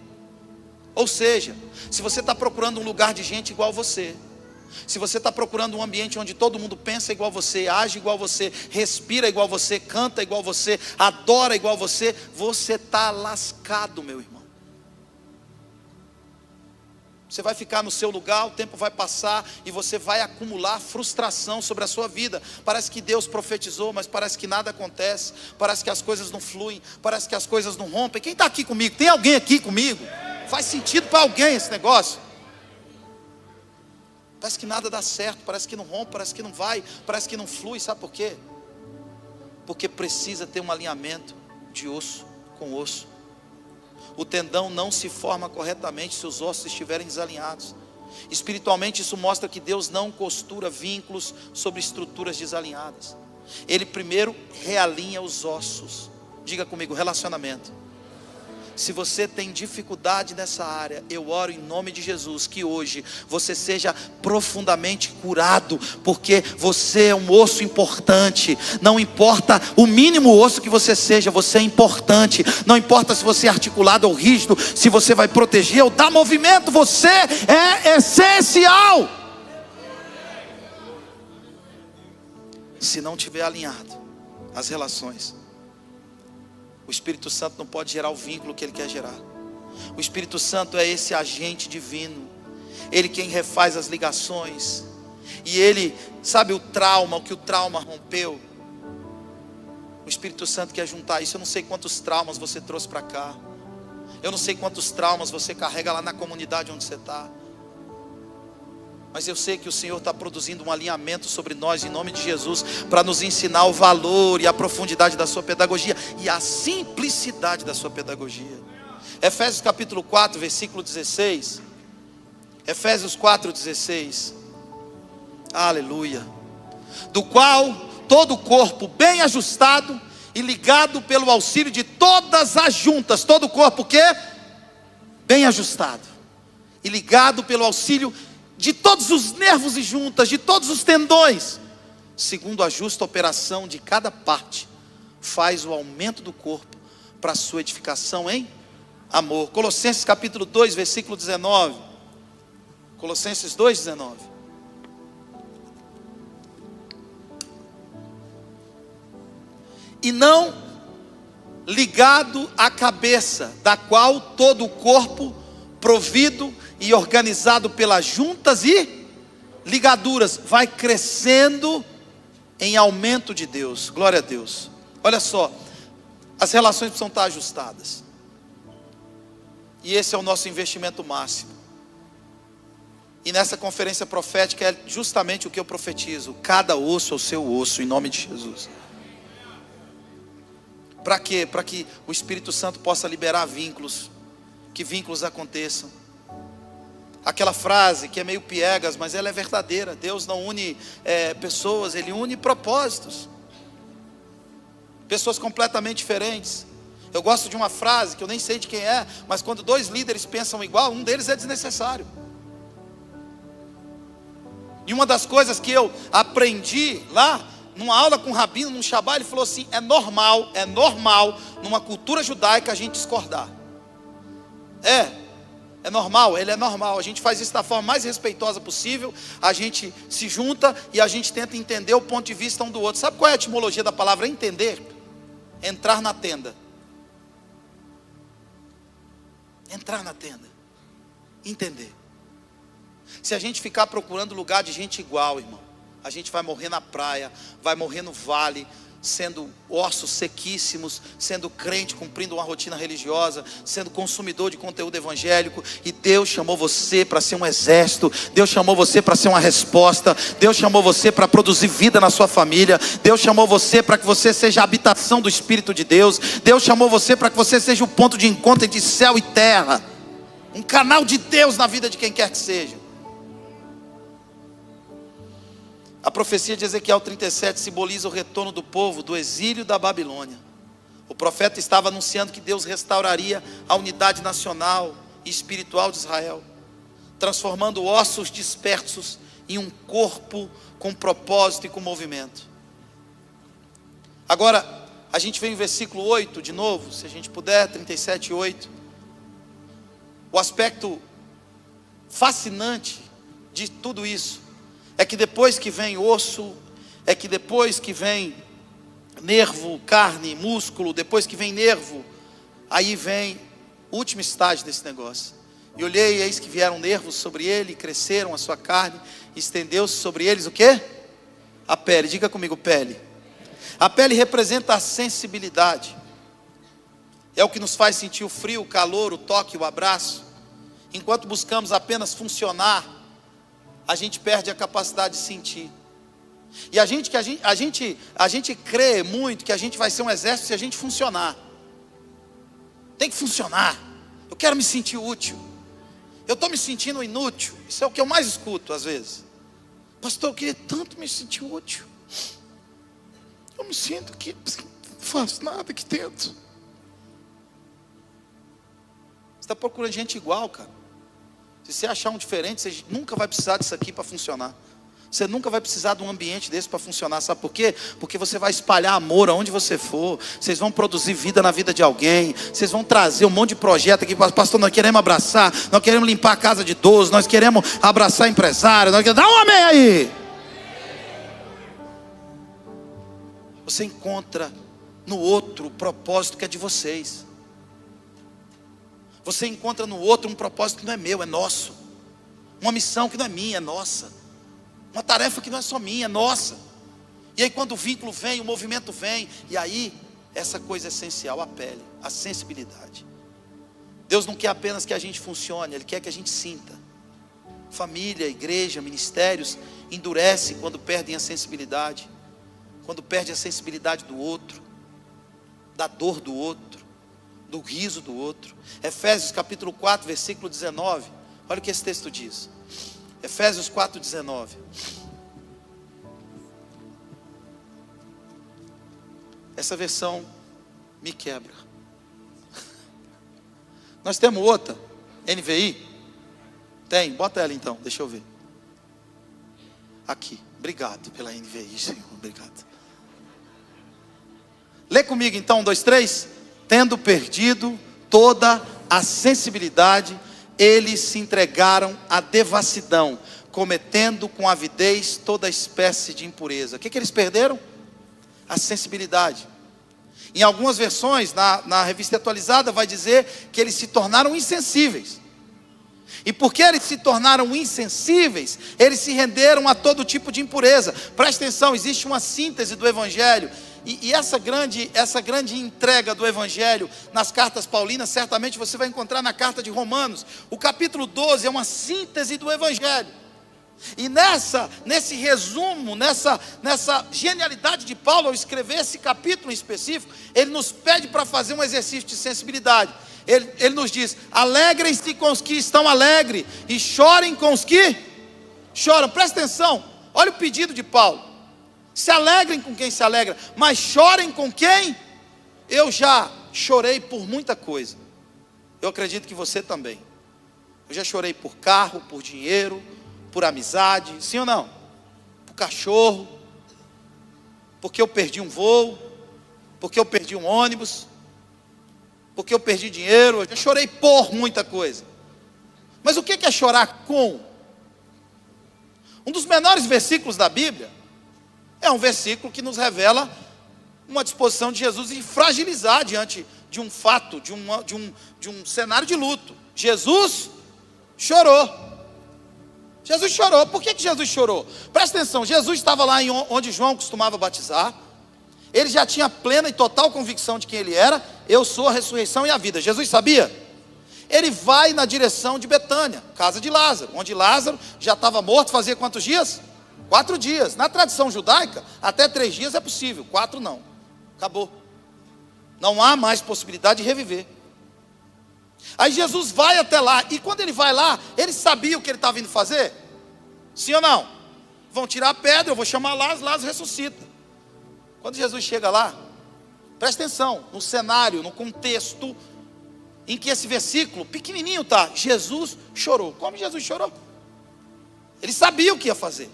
Ou seja, se você está procurando um lugar de gente igual a você, se você está procurando um ambiente onde todo mundo pensa igual a você, age igual a você, respira igual a você, canta igual a você, adora igual a você, você está lascado, meu irmão. Você vai ficar no seu lugar, o tempo vai passar e você vai acumular frustração sobre a sua vida. Parece que Deus profetizou, mas parece que nada acontece. Parece que as coisas não fluem, parece que as coisas não rompem. Quem está aqui comigo? Tem alguém aqui comigo? Faz sentido para alguém esse negócio? Parece que nada dá certo, parece que não rompe, parece que não vai, parece que não flui. Sabe por quê? Porque precisa ter um alinhamento de osso com osso. O tendão não se forma corretamente se os ossos estiverem desalinhados. Espiritualmente isso mostra que Deus não costura vínculos sobre estruturas desalinhadas. Ele primeiro realinha os ossos. Diga comigo, relacionamento. Se você tem dificuldade nessa área, eu oro em nome de Jesus que hoje você seja profundamente curado, porque você é um osso importante. Não importa o mínimo osso que você seja, você é importante. Não importa se você é articulado ou rígido, se você vai proteger ou dar movimento, você é essencial. Se não tiver alinhado as relações, o Espírito Santo não pode gerar o vínculo que Ele quer gerar. O Espírito Santo é esse agente divino. Ele quem refaz as ligações. E Ele, sabe o que o trauma rompeu? O Espírito Santo quer juntar isso. Eu não sei quantos traumas você trouxe para cá. Eu não sei quantos traumas você carrega lá na comunidade onde você está. Mas eu sei que o Senhor está produzindo um alinhamento sobre nós, em nome de Jesus, para nos ensinar o valor e a profundidade da sua pedagogia e a simplicidade da sua pedagogia. Efésios capítulo 4, versículo 16. Efésios 4, 16. Aleluia. Do qual todo o corpo bem ajustado e ligado pelo auxílio de todas as juntas. Todo o corpo o quê? Bem ajustado e ligado pelo auxílio de todos os nervos e juntas, de todos os tendões, segundo a justa operação de cada parte, faz o aumento do corpo para a sua edificação em amor. Colossenses capítulo 2, versículo 19. Colossenses 2, 19. E não ligado à cabeça, da qual todo o corpo provido e organizado pelas juntas e ligaduras, vai crescendo em aumento de Deus. Glória a Deus. Olha só, as relações precisam estar ajustadas. E esse é o nosso investimento máximo. E nessa conferência profética é justamente o que eu profetizo. Cada osso é o seu osso, em nome de Jesus. Para quê? Para que o Espírito Santo possa liberar vínculos. Que vínculos aconteçam. Aquela frase que é meio piegas, mas ela é verdadeira. Deus não une pessoas, Ele une propósitos. Pessoas completamente diferentes. Eu gosto de uma frase que eu nem sei de quem é, mas quando dois líderes pensam igual, um deles é desnecessário. E uma das coisas que eu aprendi lá, numa aula com o rabino, num Shabbat, ele falou assim: é normal, numa cultura judaica a gente discordar. É normal, ele é normal. A gente faz isso da forma mais respeitosa possível. A gente se junta e a gente tenta entender o ponto de vista um do outro. Sabe qual é a etimologia da palavra entender? Entrar na tenda. Entrar na tenda. Entender. Se a gente ficar procurando lugar de gente igual, irmão, a gente vai morrer na praia, vai morrer no vale, sendo ossos sequíssimos, sendo crente, cumprindo uma rotina religiosa, sendo consumidor de conteúdo evangélico. E Deus chamou você para ser um exército. Deus chamou você para ser uma resposta. Deus chamou você para produzir vida na sua família. Deus chamou você para que você seja a habitação do Espírito de Deus. Deus chamou você para que você seja o ponto de encontro entre céu e terra, um canal de Deus na vida de quem quer que seja. A profecia de Ezequiel 37 simboliza o retorno do povo do exílio da Babilônia. O profeta estava anunciando que Deus restauraria a unidade nacional e espiritual de Israel, transformando ossos dispersos em um corpo com propósito e com movimento. Agora, a gente vem em versículo 8 de novo, se a gente puder, 37, 8. O aspecto fascinante de tudo isso é que depois que vem osso, é que depois que vem nervo, carne, músculo, depois que vem nervo, aí vem o último estágio desse negócio, E olhei, e eis que vieram nervos sobre ele, e cresceram a sua carne, e estendeu-se sobre eles o quê? A pele. Diga comigo, pele. A pele representa a sensibilidade. É o que nos faz sentir o frio, o calor, o toque, o abraço. Enquanto buscamos apenas funcionar, a gente perde a capacidade de sentir. E a gente crê muito que a gente vai ser um exército se a gente funcionar. Tem que funcionar. Eu quero me sentir útil. Eu estou me sentindo inútil. Isso é o que eu mais escuto às vezes. Pastor, eu queria tanto me sentir útil. Eu me sinto que não faço nada aqui dentro. Você está procurando gente igual, cara. Se você achar um diferente, você nunca vai precisar disso aqui para funcionar. Você nunca vai precisar de um ambiente desse para funcionar. Sabe por quê? Porque você vai espalhar amor aonde você for. Vocês vão produzir vida na vida de alguém. Vocês vão trazer um monte de projeto aqui. Pastor, nós queremos abraçar. Nós queremos limpar a casa de idosos. Nós queremos abraçar empresários. Dá um amém aí. Você encontra no outro o propósito que é de vocês. Você encontra no outro um propósito que não é meu, é nosso. Uma missão que não é minha, é nossa. Uma tarefa que não é só minha, é nossa. E aí quando o vínculo vem, o movimento vem. E aí, essa coisa essencial, a pele, a sensibilidade. Deus não quer apenas que a gente funcione, Ele quer que a gente sinta. Família, igreja, ministérios endurecem quando perdem a sensibilidade. Quando perde a sensibilidade do outro, da dor do outro, do riso do outro. Efésios capítulo 4, versículo 19. Olha o que esse texto diz. Efésios 4, 19. Essa versão me quebra. Nós temos outra, NVI? Tem, bota ela então, deixa eu ver. Aqui, obrigado pela NVI, Senhor, obrigado. Lê comigo então, 1, 2, 3. Tendo perdido toda a sensibilidade, eles se entregaram à devassidão, cometendo com avidez toda espécie de impureza. O que eles perderam? A sensibilidade. Em algumas versões, na revista atualizada, vai dizer que eles se tornaram insensíveis. E porque eles se tornaram insensíveis, eles se renderam a todo tipo de impureza. Presta atenção, existe uma síntese do Evangelho. E essa grande entrega do Evangelho nas cartas paulinas, certamente você vai encontrar na carta de Romanos. O capítulo 12 é uma síntese do Evangelho. E nesse resumo, nessa genialidade de Paulo ao escrever esse capítulo em específico, ele nos pede para fazer um exercício de sensibilidade. Ele nos diz: alegrem-se com os que estão alegres e chorem com os que choram. Presta atenção, olha o pedido de Paulo. Se alegrem com quem se alegra, mas chorem com quem? Eu já chorei por muita coisa. Eu acredito que você também. Eu já chorei por carro, por dinheiro, por amizade, sim ou não? Por cachorro, porque eu perdi um voo, porque eu perdi um ônibus, porque eu perdi dinheiro. Eu já chorei por muita coisa. Mas o que é chorar com? Um dos menores versículos da Bíblia é um versículo que nos revela uma disposição de Jesus em fragilizar diante de um fato, de um cenário de luto. Jesus chorou. Jesus chorou. Por que Jesus chorou? Presta atenção, Jesus estava lá onde João costumava batizar. Ele já tinha plena e total convicção de quem ele era. Eu sou a ressurreição e a vida. Jesus sabia? Ele vai na direção de Betânia, casa de Lázaro, onde Lázaro já estava morto fazia quantos dias? 4 dias. Na tradição judaica, até 3 dias é possível, 4 não. Acabou. Não há mais possibilidade de reviver. Aí Jesus vai até lá, e quando ele vai lá, ele sabia o que ele estava indo fazer? Sim ou não? Vão tirar a pedra, eu vou chamar Lázaro, Lázaro ressuscita. Quando Jesus chega lá, presta atenção, no cenário, no contexto em que esse versículo, pequenininho está, Jesus chorou. Como Jesus chorou? Ele sabia o que ia fazer.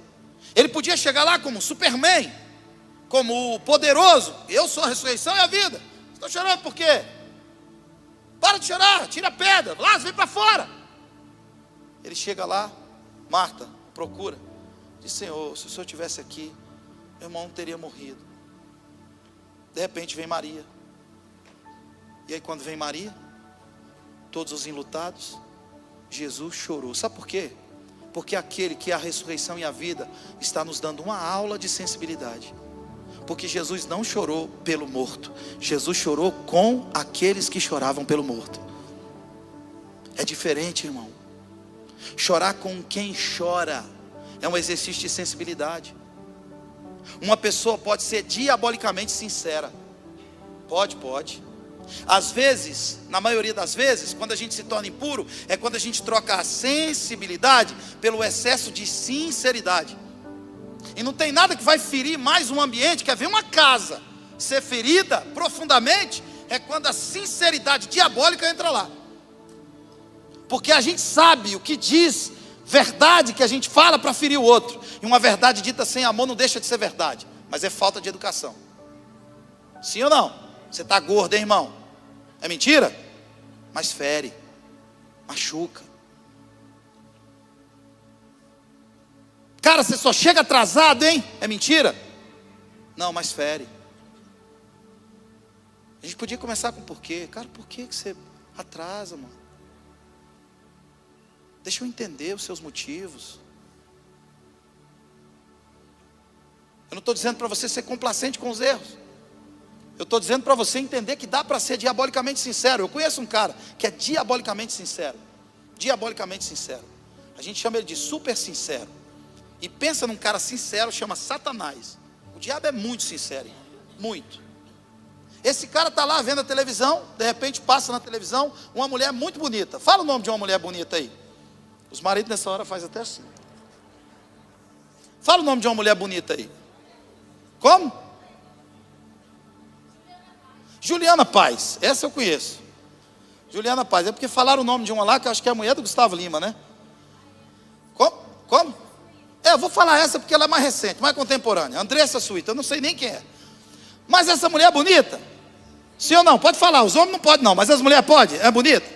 Ele podia chegar lá como Superman, como o poderoso. Eu sou a ressurreição e a vida. Estou chorando por quê? Para de chorar, tira a pedra. Lázaro, vem para fora. Ele chega lá, Marta procura. Diz: Senhor, se o Senhor estivesse aqui, meu irmão não teria morrido. De repente vem Maria. E aí quando vem Maria, todos os enlutados, Jesus chorou. Sabe por quê? Porque aquele que é a ressurreição e a vida está nos dando uma aula de sensibilidade. Porque Jesus não chorou pelo morto, Jesus chorou com aqueles que choravam pelo morto. É diferente, irmão. Chorar com quem chora é um exercício de sensibilidade. Uma pessoa pode ser diabolicamente sincera. Pode. Às vezes, na maioria das vezes, quando a gente se torna impuro, é quando a gente troca a sensibilidade pelo excesso de sinceridade. E não tem nada que vai ferir mais um ambiente. Quer ver uma casa ser ferida profundamente? É quando a sinceridade diabólica entra lá. Porque a gente sabe o que diz verdade que a gente fala para ferir o outro. E uma verdade dita sem amor não deixa de ser verdade, mas é falta de educação. Sim ou não? Você está gordo, hein, irmão? É mentira? Mas fere, machuca. Cara, você só chega atrasado, hein? É mentira? Não, mas fere. A gente podia começar com porquê. Cara, por que você atrasa, mano? Deixa eu entender os seus motivos. Eu não estou dizendo para você ser complacente com os erros. Eu estou dizendo para você entender que dá para ser diabolicamente sincero. Eu conheço um cara que é diabolicamente sincero. Diabolicamente sincero. A gente chama ele de super sincero. E pensa num cara sincero, chama Satanás. O diabo é muito sincero, irmão. Muito. Esse cara está lá vendo a televisão. De repente passa na televisão uma mulher muito bonita. Fala o nome de uma mulher bonita aí. Os maridos nessa hora fazem até assim. Fala o nome de uma mulher bonita aí. Como? Juliana Paz, essa eu conheço. Juliana Paz, é porque falaram o nome de uma lá, que eu acho que é a mulher do Gustavo Lima, né? Como? Eu vou falar essa porque ela é mais recente, mais contemporânea. Andressa Suíta, eu não sei nem quem é. Mas essa mulher é bonita? Sim ou não? Pode falar, os homens não podem não, mas as mulheres podem? É bonita?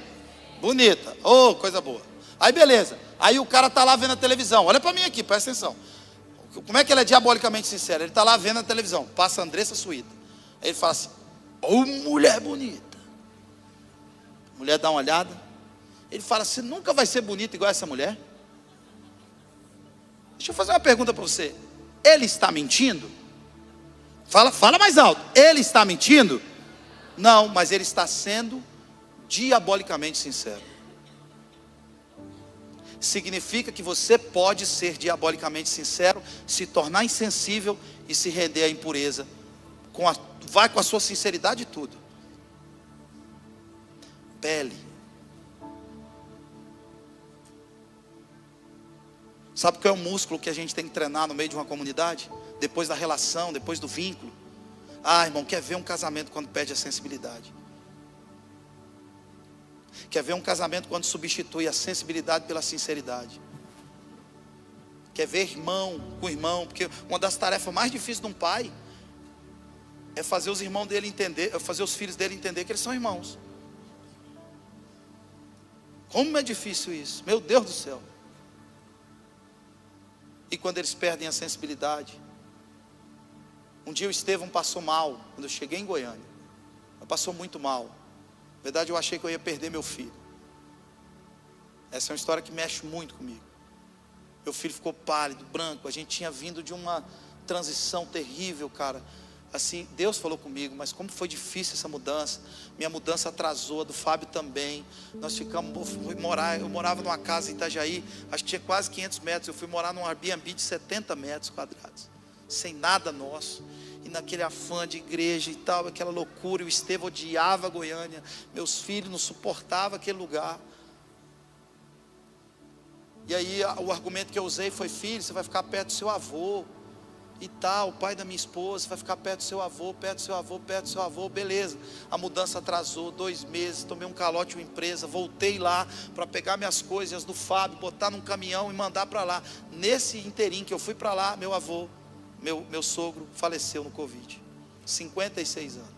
Bonita, oh, coisa boa. Aí beleza, aí o cara está lá vendo a televisão. Olha para mim aqui, presta atenção. Como é que ele é diabolicamente sincero? Ele está lá vendo a televisão, passa a Andressa Suíta. Aí ele fala assim: ô mulher bonita. A mulher dá uma olhada. Ele fala: você nunca vai ser bonita igual essa mulher? Deixa eu fazer uma pergunta para você. Ele está mentindo? Fala mais alto. Ele está mentindo? Não, mas ele está sendo diabolicamente sincero. Significa que você pode ser diabolicamente sincero, se tornar insensível e se render à impureza. Vai com a sua sinceridade e tudo. Pele. Sabe qual é o músculo que a gente tem que treinar no meio de uma comunidade? Depois da relação, depois do vínculo. Ah, irmão, quer ver um casamento quando perde a sensibilidade? Quer ver um casamento quando substitui a sensibilidade pela sinceridade? Quer ver irmão com irmão? Porque uma das tarefas mais difíceis de um pai é fazer os irmãos dele entender, é fazer os filhos dele entender que eles são irmãos. Como é difícil isso, meu Deus do céu. E quando eles perdem a sensibilidade. Um dia o Estevão passou mal, quando eu cheguei em Goiânia. Ele passou muito mal. Na verdade eu achei que eu ia perder meu filho. Essa é uma história que mexe muito comigo. Meu filho ficou pálido, branco. A gente tinha vindo de uma transição terrível, cara. Assim, Deus falou comigo, mas como foi difícil essa mudança. Minha mudança atrasou, a do Fábio também. Nós eu morava numa casa em Itajaí, acho que tinha quase 500 metros. Eu fui morar num Airbnb de 70 metros quadrados, sem nada nosso. E naquele afã de igreja e tal, aquela loucura. E o Estevão odiava Goiânia. Meus filhos não suportavam aquele lugar. E aí o argumento que eu usei foi: filho, você vai ficar perto do seu avô e tal, o pai da minha esposa vai ficar perto do seu avô, perto do seu avô, perto do seu avô, beleza. A mudança atrasou 2 meses, tomei um calote de uma empresa, voltei lá para pegar minhas coisas do Fábio, botar num caminhão e mandar para lá. Nesse interim que eu fui para lá, meu avô, meu sogro faleceu no Covid, 56 anos.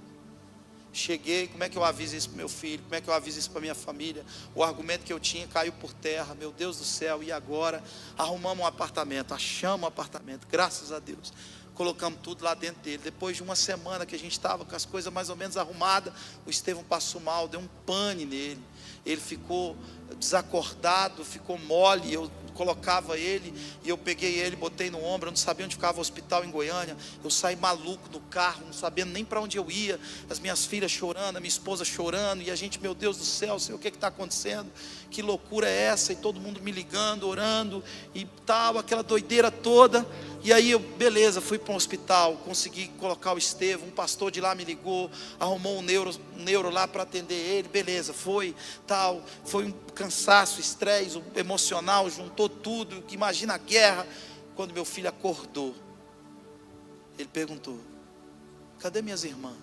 Cheguei, como é que eu aviso isso para meu filho? Como é que eu aviso isso para minha família? O argumento que eu tinha caiu por terra. Meu Deus do céu, e agora? Arrumamos um apartamento, achamos um apartamento, graças a Deus. Colocamos tudo lá dentro dele. Depois de uma semana que a gente estava com as coisas mais ou menos arrumadas, o Estevão passou mal, deu um pane nele. Ele ficou desacordado, ficou mole. Eu colocava ele e eu peguei ele, botei no ombro. Eu não sabia onde ficava o hospital em Goiânia. Eu saí maluco no carro, não sabendo nem para onde eu ia. As minhas filhas chorando, a minha esposa chorando. E a gente, meu Deus do céu, sei o que está acontecendo. Que loucura é essa? E todo mundo me ligando, orando e tal, aquela doideira toda. E aí eu, beleza, fui para um hospital, consegui colocar o Estevão, um pastor de lá me ligou, arrumou um neuro lá para atender ele, beleza, foi um cansaço, estresse emocional, juntou tudo, imagina a guerra. Quando meu filho acordou, ele perguntou: cadê minhas irmãs?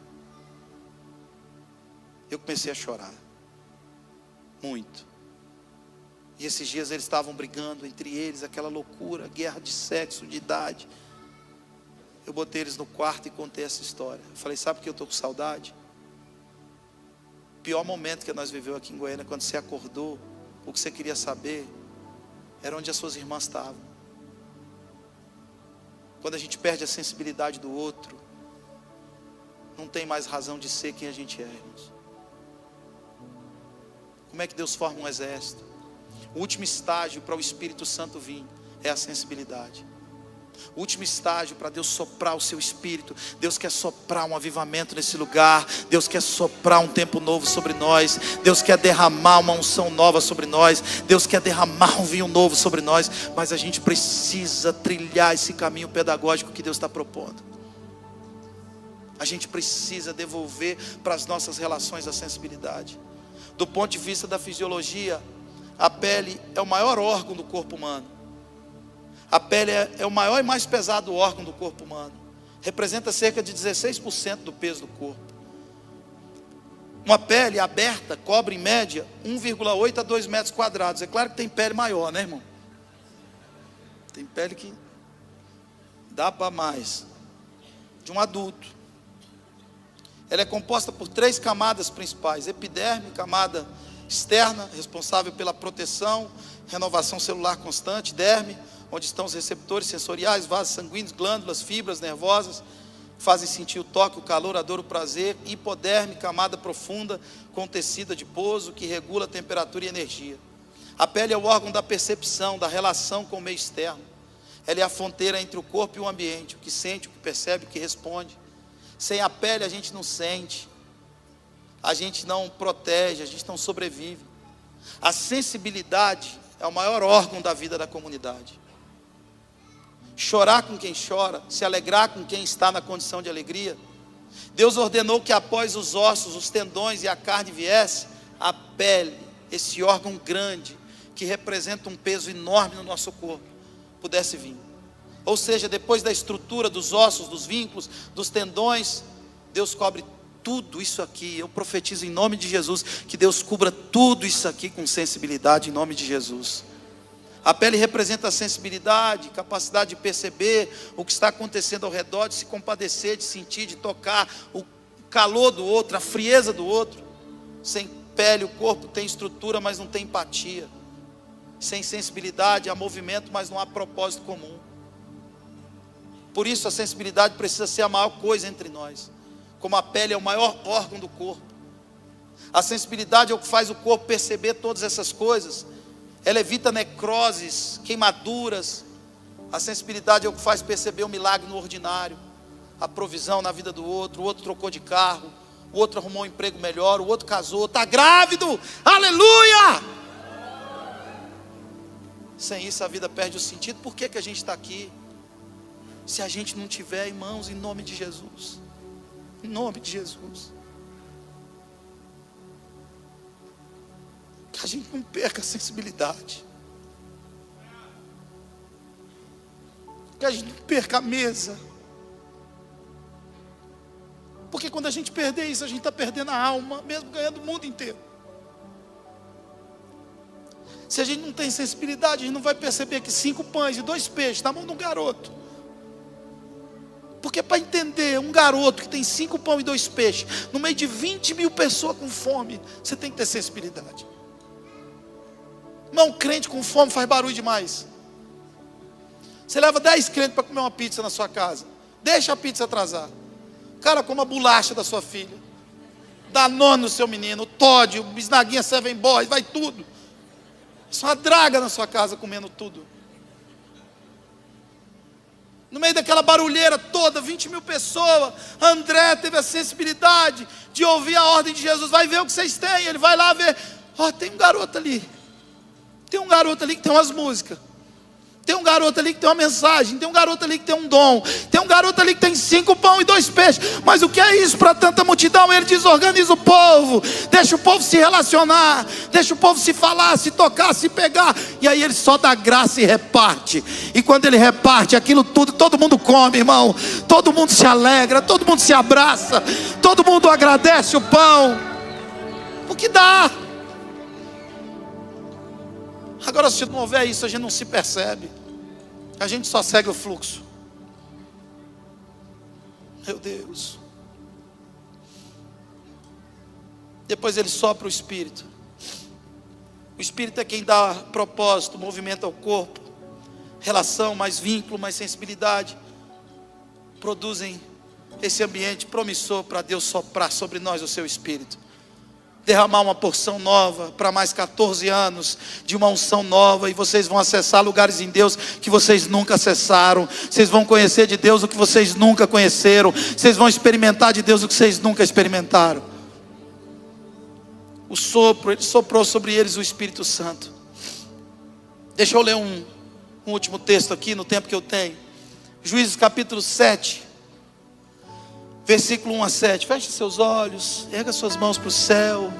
Eu comecei a chorar, muito. E esses dias eles estavam brigando entre eles, aquela loucura, guerra de sexo, de idade. Eu botei eles no quarto e contei essa história. Eu falei: sabe por que eu estou com saudade? O pior momento que nós vivemos aqui em Goiânia, quando você acordou, o que você queria saber era onde as suas irmãs estavam. Quando a gente perde a sensibilidade do outro, não tem mais razão de ser quem a gente é, irmãos. Como é que Deus forma um exército? O último estágio para o Espírito Santo vir é a sensibilidade. O último estágio para Deus soprar o seu Espírito. Deus quer soprar um avivamento nesse lugar. Deus quer soprar um tempo novo sobre nós. Deus quer derramar uma unção nova sobre nós. Deus quer derramar um vinho novo sobre nós. Mas a gente precisa trilhar esse caminho pedagógico que Deus está propondo. A gente precisa devolver para as nossas relações a sensibilidade. Do ponto de vista da fisiologia, a pele é o maior órgão do corpo humano. A pele é o maior e mais pesado órgão do corpo humano. Representa cerca de 16% do peso do corpo. Uma pele aberta cobre em média 1,8 a 2 metros quadrados. É claro que tem pele maior, né, irmão? Tem pele que dá para mais. De um adulto. Ela é composta por 3 camadas principais: epiderme, camada externa, responsável pela proteção, renovação celular constante; derme, onde estão os receptores sensoriais, vasos sanguíneos, glândulas, fibras nervosas, que fazem sentir o toque, o calor, a dor, o prazer; hipoderme, camada profunda, com tecido adiposo, que regula a temperatura e energia. A pele é o órgão da percepção, da relação com o meio externo. Ela é a fronteira entre o corpo e o ambiente, o que sente, o que percebe, o que responde. Sem a pele a gente não sente, a gente não protege, a gente não sobrevive. A sensibilidade é o maior órgão da vida da comunidade. Chorar com quem chora, se alegrar com quem está na condição de alegria. Deus ordenou que após os ossos, os tendões e a carne viesse a pele, esse órgão grande, que representa um peso enorme no nosso corpo, pudesse vir. Ou seja, depois da estrutura dos ossos, dos vínculos, dos tendões, Deus cobre tudo isso aqui. Eu profetizo em nome de Jesus que Deus cubra tudo isso aqui com sensibilidade, em nome de Jesus. A pele representa a sensibilidade, capacidade de perceber o que está acontecendo ao redor, de se compadecer, de sentir, de tocar o calor do outro, a frieza do outro. Sem pele o corpo tem estrutura, mas não tem empatia. Sem sensibilidade há movimento, mas não há propósito comum. Por isso a sensibilidade precisa ser a maior coisa entre nós. Como a pele é o maior órgão do corpo, a sensibilidade é o que faz o corpo perceber todas essas coisas. Ela evita necroses, queimaduras. A sensibilidade é o que faz perceber o milagre no ordinário, a provisão na vida do outro. O outro trocou de carro, o outro arrumou um emprego melhor, o outro casou, está grávido, aleluia! Sem isso a vida perde o sentido. Por que a gente está aqui? Se a gente não tiver, irmãos, em nome de Jesus, em nome de Jesus, que a gente não perca a sensibilidade, que a gente não perca a mesa, porque quando a gente perder isso, a gente está perdendo a alma, mesmo ganhando o mundo inteiro. Se a gente não tem sensibilidade, a gente não vai perceber que 5 pães e 2 peixes na mão de um garoto. Porque para entender um garoto que tem 5 pães e 2 peixes, no meio de 20 mil pessoas com fome, você tem que ter sensibilidade. Não, um crente com fome faz barulho demais. Você leva 10 crentes para comer uma pizza na sua casa. Deixa a pizza atrasar. Cara, como a bolacha da sua filha. Danone no seu menino, Toddy, bisnaguinha Seven Boys, vai tudo. Isso é uma draga na sua casa comendo tudo. No meio daquela barulheira toda, 20 mil pessoas, André teve a sensibilidade de ouvir a ordem de Jesus. Vai ver o que vocês têm. Ele vai lá ver. Ó, tem um garoto ali. Tem um garoto ali que tem umas músicas. Tem um garoto ali que tem uma mensagem. Tem um garoto ali que tem um dom. Tem um garoto ali que tem 5 pão e 2 peixes. Mas o que é isso para tanta multidão? Ele desorganiza o povo. Deixa o povo se relacionar. Deixa o povo se falar, se tocar, se pegar. E aí ele só dá graça e reparte. E quando ele reparte aquilo tudo, todo mundo come, irmão. Todo mundo se alegra. Todo mundo se abraça. Todo mundo agradece o pão. O que dá? Agora, se não houver isso, a gente não se percebe. A gente só segue o fluxo. Meu Deus. Depois ele sopra o Espírito. O Espírito é quem dá propósito, movimento ao corpo. Relação, mais vínculo, mais sensibilidade. Produzem esse ambiente promissor para Deus soprar sobre nós o seu Espírito. Derramar uma porção nova para mais 14 anos de uma unção nova, e vocês vão acessar lugares em Deus que vocês nunca acessaram. Vocês vão conhecer de Deus o que vocês nunca conheceram. Vocês vão experimentar de Deus o que vocês nunca experimentaram. O sopro, ele soprou sobre eles o Espírito Santo. Deixa eu ler um último texto aqui no tempo que eu tenho. Juízes capítulo 7, versículo 1 a 7, feche seus olhos, erga suas mãos para o céu,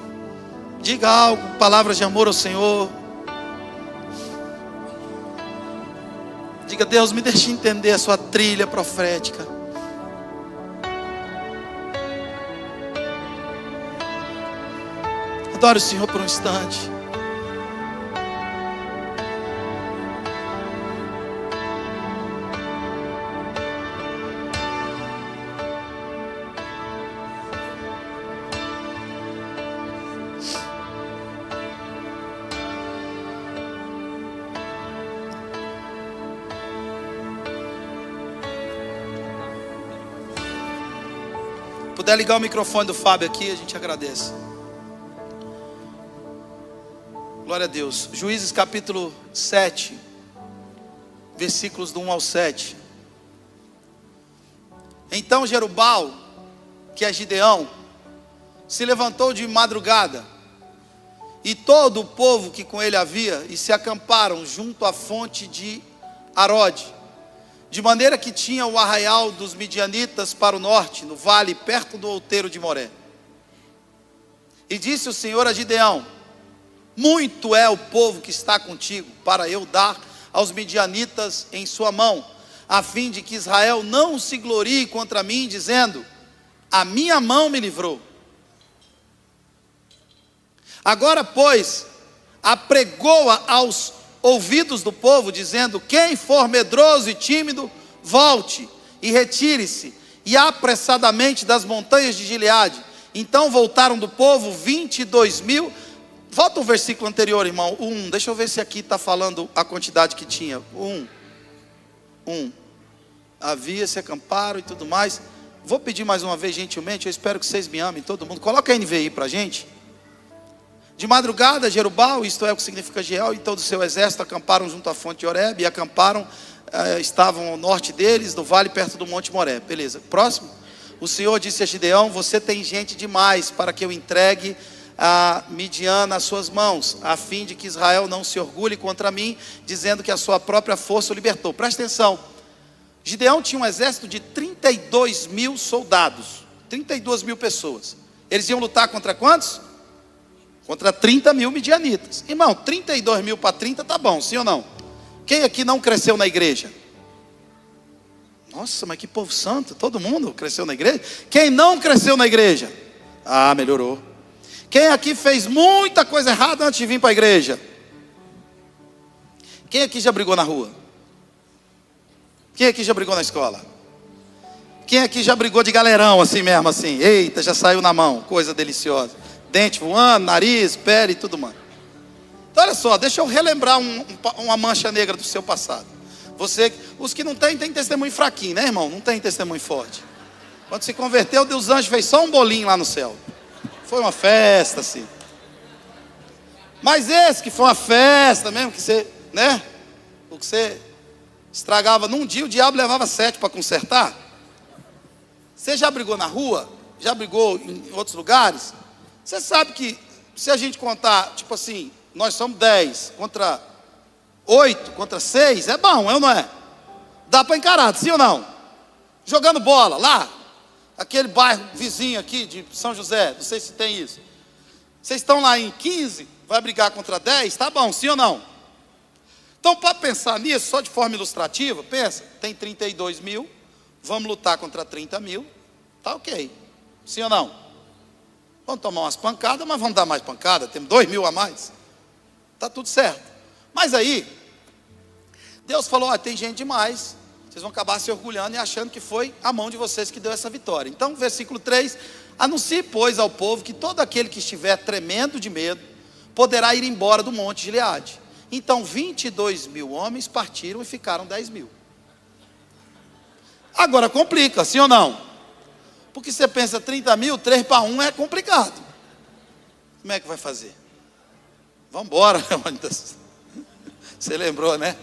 diga algo, palavras de amor ao Senhor. Diga: Deus, me deixe entender a sua trilha profética. Adore o Senhor por um instante. Puder ligar o microfone do Fábio aqui, a gente agradece. Glória a Deus. Juízes capítulo 7, versículos do 1 ao 7. Então Jerubal, que é Gideão, se levantou de madrugada, e todo o povo que com ele havia, e se acamparam junto à fonte de Arode, de maneira que tinha o arraial dos midianitas para o norte, no vale, perto do outeiro de Moré. E disse o Senhor a Gideão: muito é o povo que está contigo, para eu dar aos midianitas em sua mão, a fim de que Israel não se glorie contra mim, dizendo: a minha mão me livrou. Agora, pois, apregou-a aos ouvidos do povo, dizendo: quem for medroso e tímido, volte e retire-se, e apressadamente das montanhas de Gileade. Então voltaram do povo 22.000. Volta o versículo anterior, irmão, 1. Deixa eu ver se aqui está falando a quantidade que tinha. 1. Havia, se acamparam e tudo mais. Vou pedir mais uma vez gentilmente, eu espero que vocês me amem, todo mundo. Coloca a NVI para a gente. De madrugada, Jerubal, isto é o que significa Jeiel, e todo o seu exército acamparam junto à fonte de Horebe, e acamparam, estavam ao norte deles, no vale perto do monte Moré. Beleza, próximo. O Senhor disse a Gideão: você tem gente demais para que eu entregue a Midian nas suas mãos, a fim de que Israel não se orgulhe contra mim, dizendo que a sua própria força o libertou. Presta atenção, Gideão tinha um exército de 32.000 soldados, 32.000 pessoas. Eles iam lutar contra quantos? Contra 30.000 midianitas. Irmão, 32.000 para 30 tá bom, sim ou não? Quem aqui não cresceu na igreja? Nossa, mas que povo santo, todo mundo cresceu na igreja? Quem não cresceu na igreja? Ah, melhorou. Quem aqui fez muita coisa errada antes de vir para a igreja? Quem aqui já brigou na rua? Quem aqui já brigou na escola? Quem aqui já brigou de galerão assim mesmo, assim? Eita, já saiu na mão, coisa deliciosa. Dente voando, nariz, pele e tudo mais. Então olha só, deixa eu relembrar uma mancha negra do seu passado. Os que não têm testemunho fraquinho, né, irmão? Não tem testemunho forte. Quando se converteu, Deus anjo fez só um bolinho lá no céu. Foi uma festa, assim. Mas esse que foi uma festa mesmo, que você, né? O que você estragava num dia, o diabo levava 7 para consertar. Você já brigou na rua? Já brigou em outros lugares? Você sabe que se a gente contar, tipo assim, nós somos 10 contra 8, contra 6, é bom, é ou não é? Dá para encarar, sim ou não? Jogando bola lá, aquele bairro vizinho aqui de São José, não sei se tem isso. Vocês estão lá em 15, vai brigar contra 10, tá bom, sim ou não? Então, para pensar nisso, só de forma ilustrativa, pensa, tem 32 mil, vamos lutar contra 30 mil, tá ok, sim ou não? Vamos tomar umas pancadas, mas vamos dar mais pancada, temos 2 mil a mais, tá tudo certo. Mas aí, Deus falou, tem gente demais, vocês vão acabar se orgulhando e achando que foi a mão de vocês que deu essa vitória. Então, versículo 3, anuncie, pois, ao povo que todo aquele que estiver tremendo de medo, poderá ir embora do monte de Gileade. Então 22 mil homens partiram e ficaram 10 mil. Agora complica, sim ou não? Porque você pensa 30 mil, 3 para 1 é complicado. Como é que vai fazer? Vamos embora. Você lembrou, né?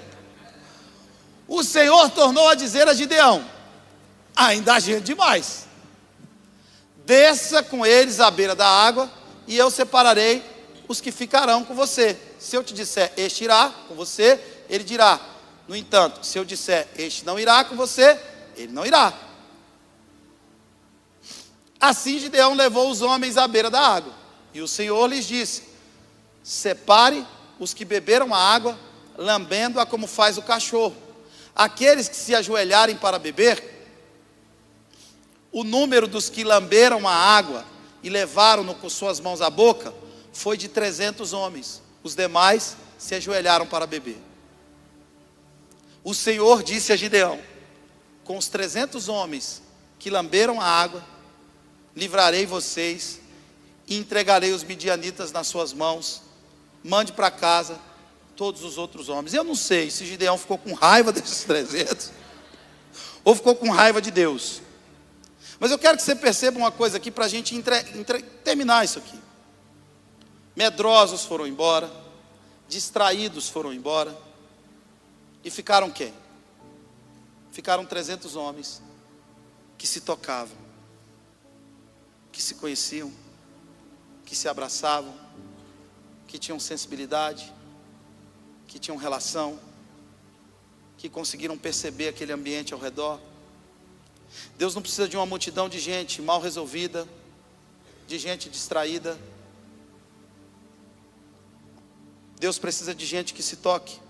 O Senhor tornou a dizer a Gideão, ainda há gente demais, desça com eles à beira da água, e eu separarei os que ficarão com você. Se eu te disser, este irá com você, ele dirá. No entanto, se eu disser, este não irá com você, ele não irá. Assim Gideão levou os homens à beira da água, e o Senhor lhes disse, separe os que beberam a água, lambendo-a como faz o cachorro. Aqueles que se ajoelharem para beber, o número dos que lamberam a água e levaram-no com suas mãos à boca, foi de 300 homens. Os demais se ajoelharam para beber. O Senhor disse a Gideão, com os 300 homens que lamberam a água, livrarei vocês e entregarei os midianitas nas suas mãos. Mande para casa todos os outros homens. Eu não sei se Gideão ficou com raiva desses 300 ou ficou com raiva de Deus. Mas eu quero que você perceba uma coisa aqui para a gente terminar isso aqui. Medrosos foram embora, distraídos foram embora, e ficaram quem? Ficaram 300 homens que se tocavam, que se conheciam, que se abraçavam, que tinham sensibilidade, que tinham relação, que conseguiram perceber aquele ambiente ao redor. Deus não precisa de uma multidão de gente mal resolvida, de gente distraída. Deus precisa de gente que se toque.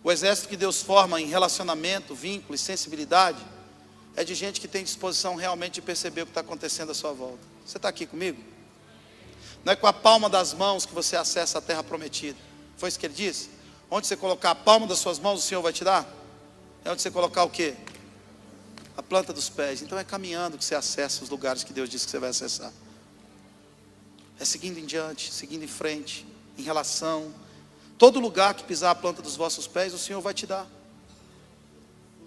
O exército que Deus forma em relacionamento, vínculo e sensibilidade é de gente que tem disposição realmente de perceber o que está acontecendo à sua volta. Você está aqui comigo? Não é com a palma das mãos que você acessa a terra prometida. Foi isso que ele disse? Onde você colocar a palma das suas mãos, o Senhor vai te dar? É onde você colocar o quê? A planta dos pés. Então é caminhando que você acessa os lugares que Deus disse que você vai acessar. É seguindo em diante, seguindo em frente, em relação. Todo lugar que pisar a planta dos vossos pés, o Senhor vai te dar.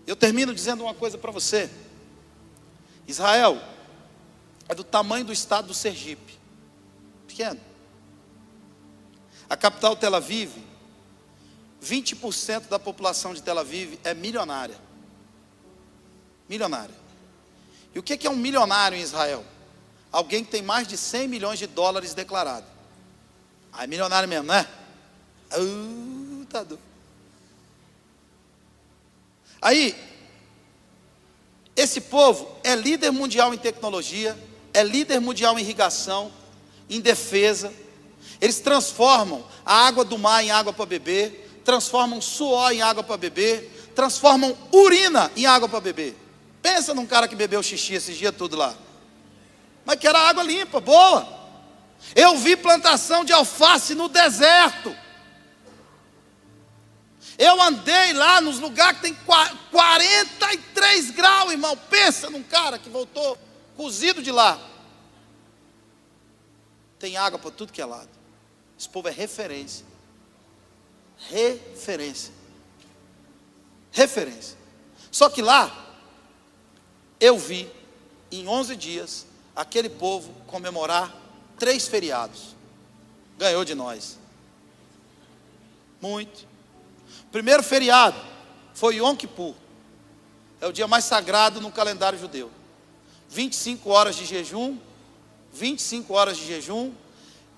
Eu termino dizendo uma coisa para você. Israel é do tamanho do estado do Sergipe. Pequeno. A capital Tel Aviv, 20% da população de Tel Aviv é milionária. Milionária. E o que é um milionário em Israel? Alguém que tem mais de 100 milhões de dólares declarado. Ah, é milionário mesmo, né? Tá doido. Aí, esse povo é líder mundial em tecnologia, é líder mundial em irrigação, em defesa. Eles transformam a água do mar em água para beber, transformam suor em água para beber, transformam urina em água para beber. Pensa num cara que bebeu xixi esses dias tudo lá. Mas que era água limpa, boa. Eu vi plantação de alface no deserto. Eu andei lá nos lugares que tem 43 graus, irmão. Pensa num cara que voltou cozido de lá. Tem água para tudo que é lado. Esse povo é referência. Referência. Referência. Só que lá, eu vi, em 11 dias, aquele povo comemorar 3 feriados. Ganhou de nós. Muito. Primeiro feriado foi Yom Kippur. É o dia mais sagrado no calendário judeu. 25 horas de jejum. 25 horas de jejum.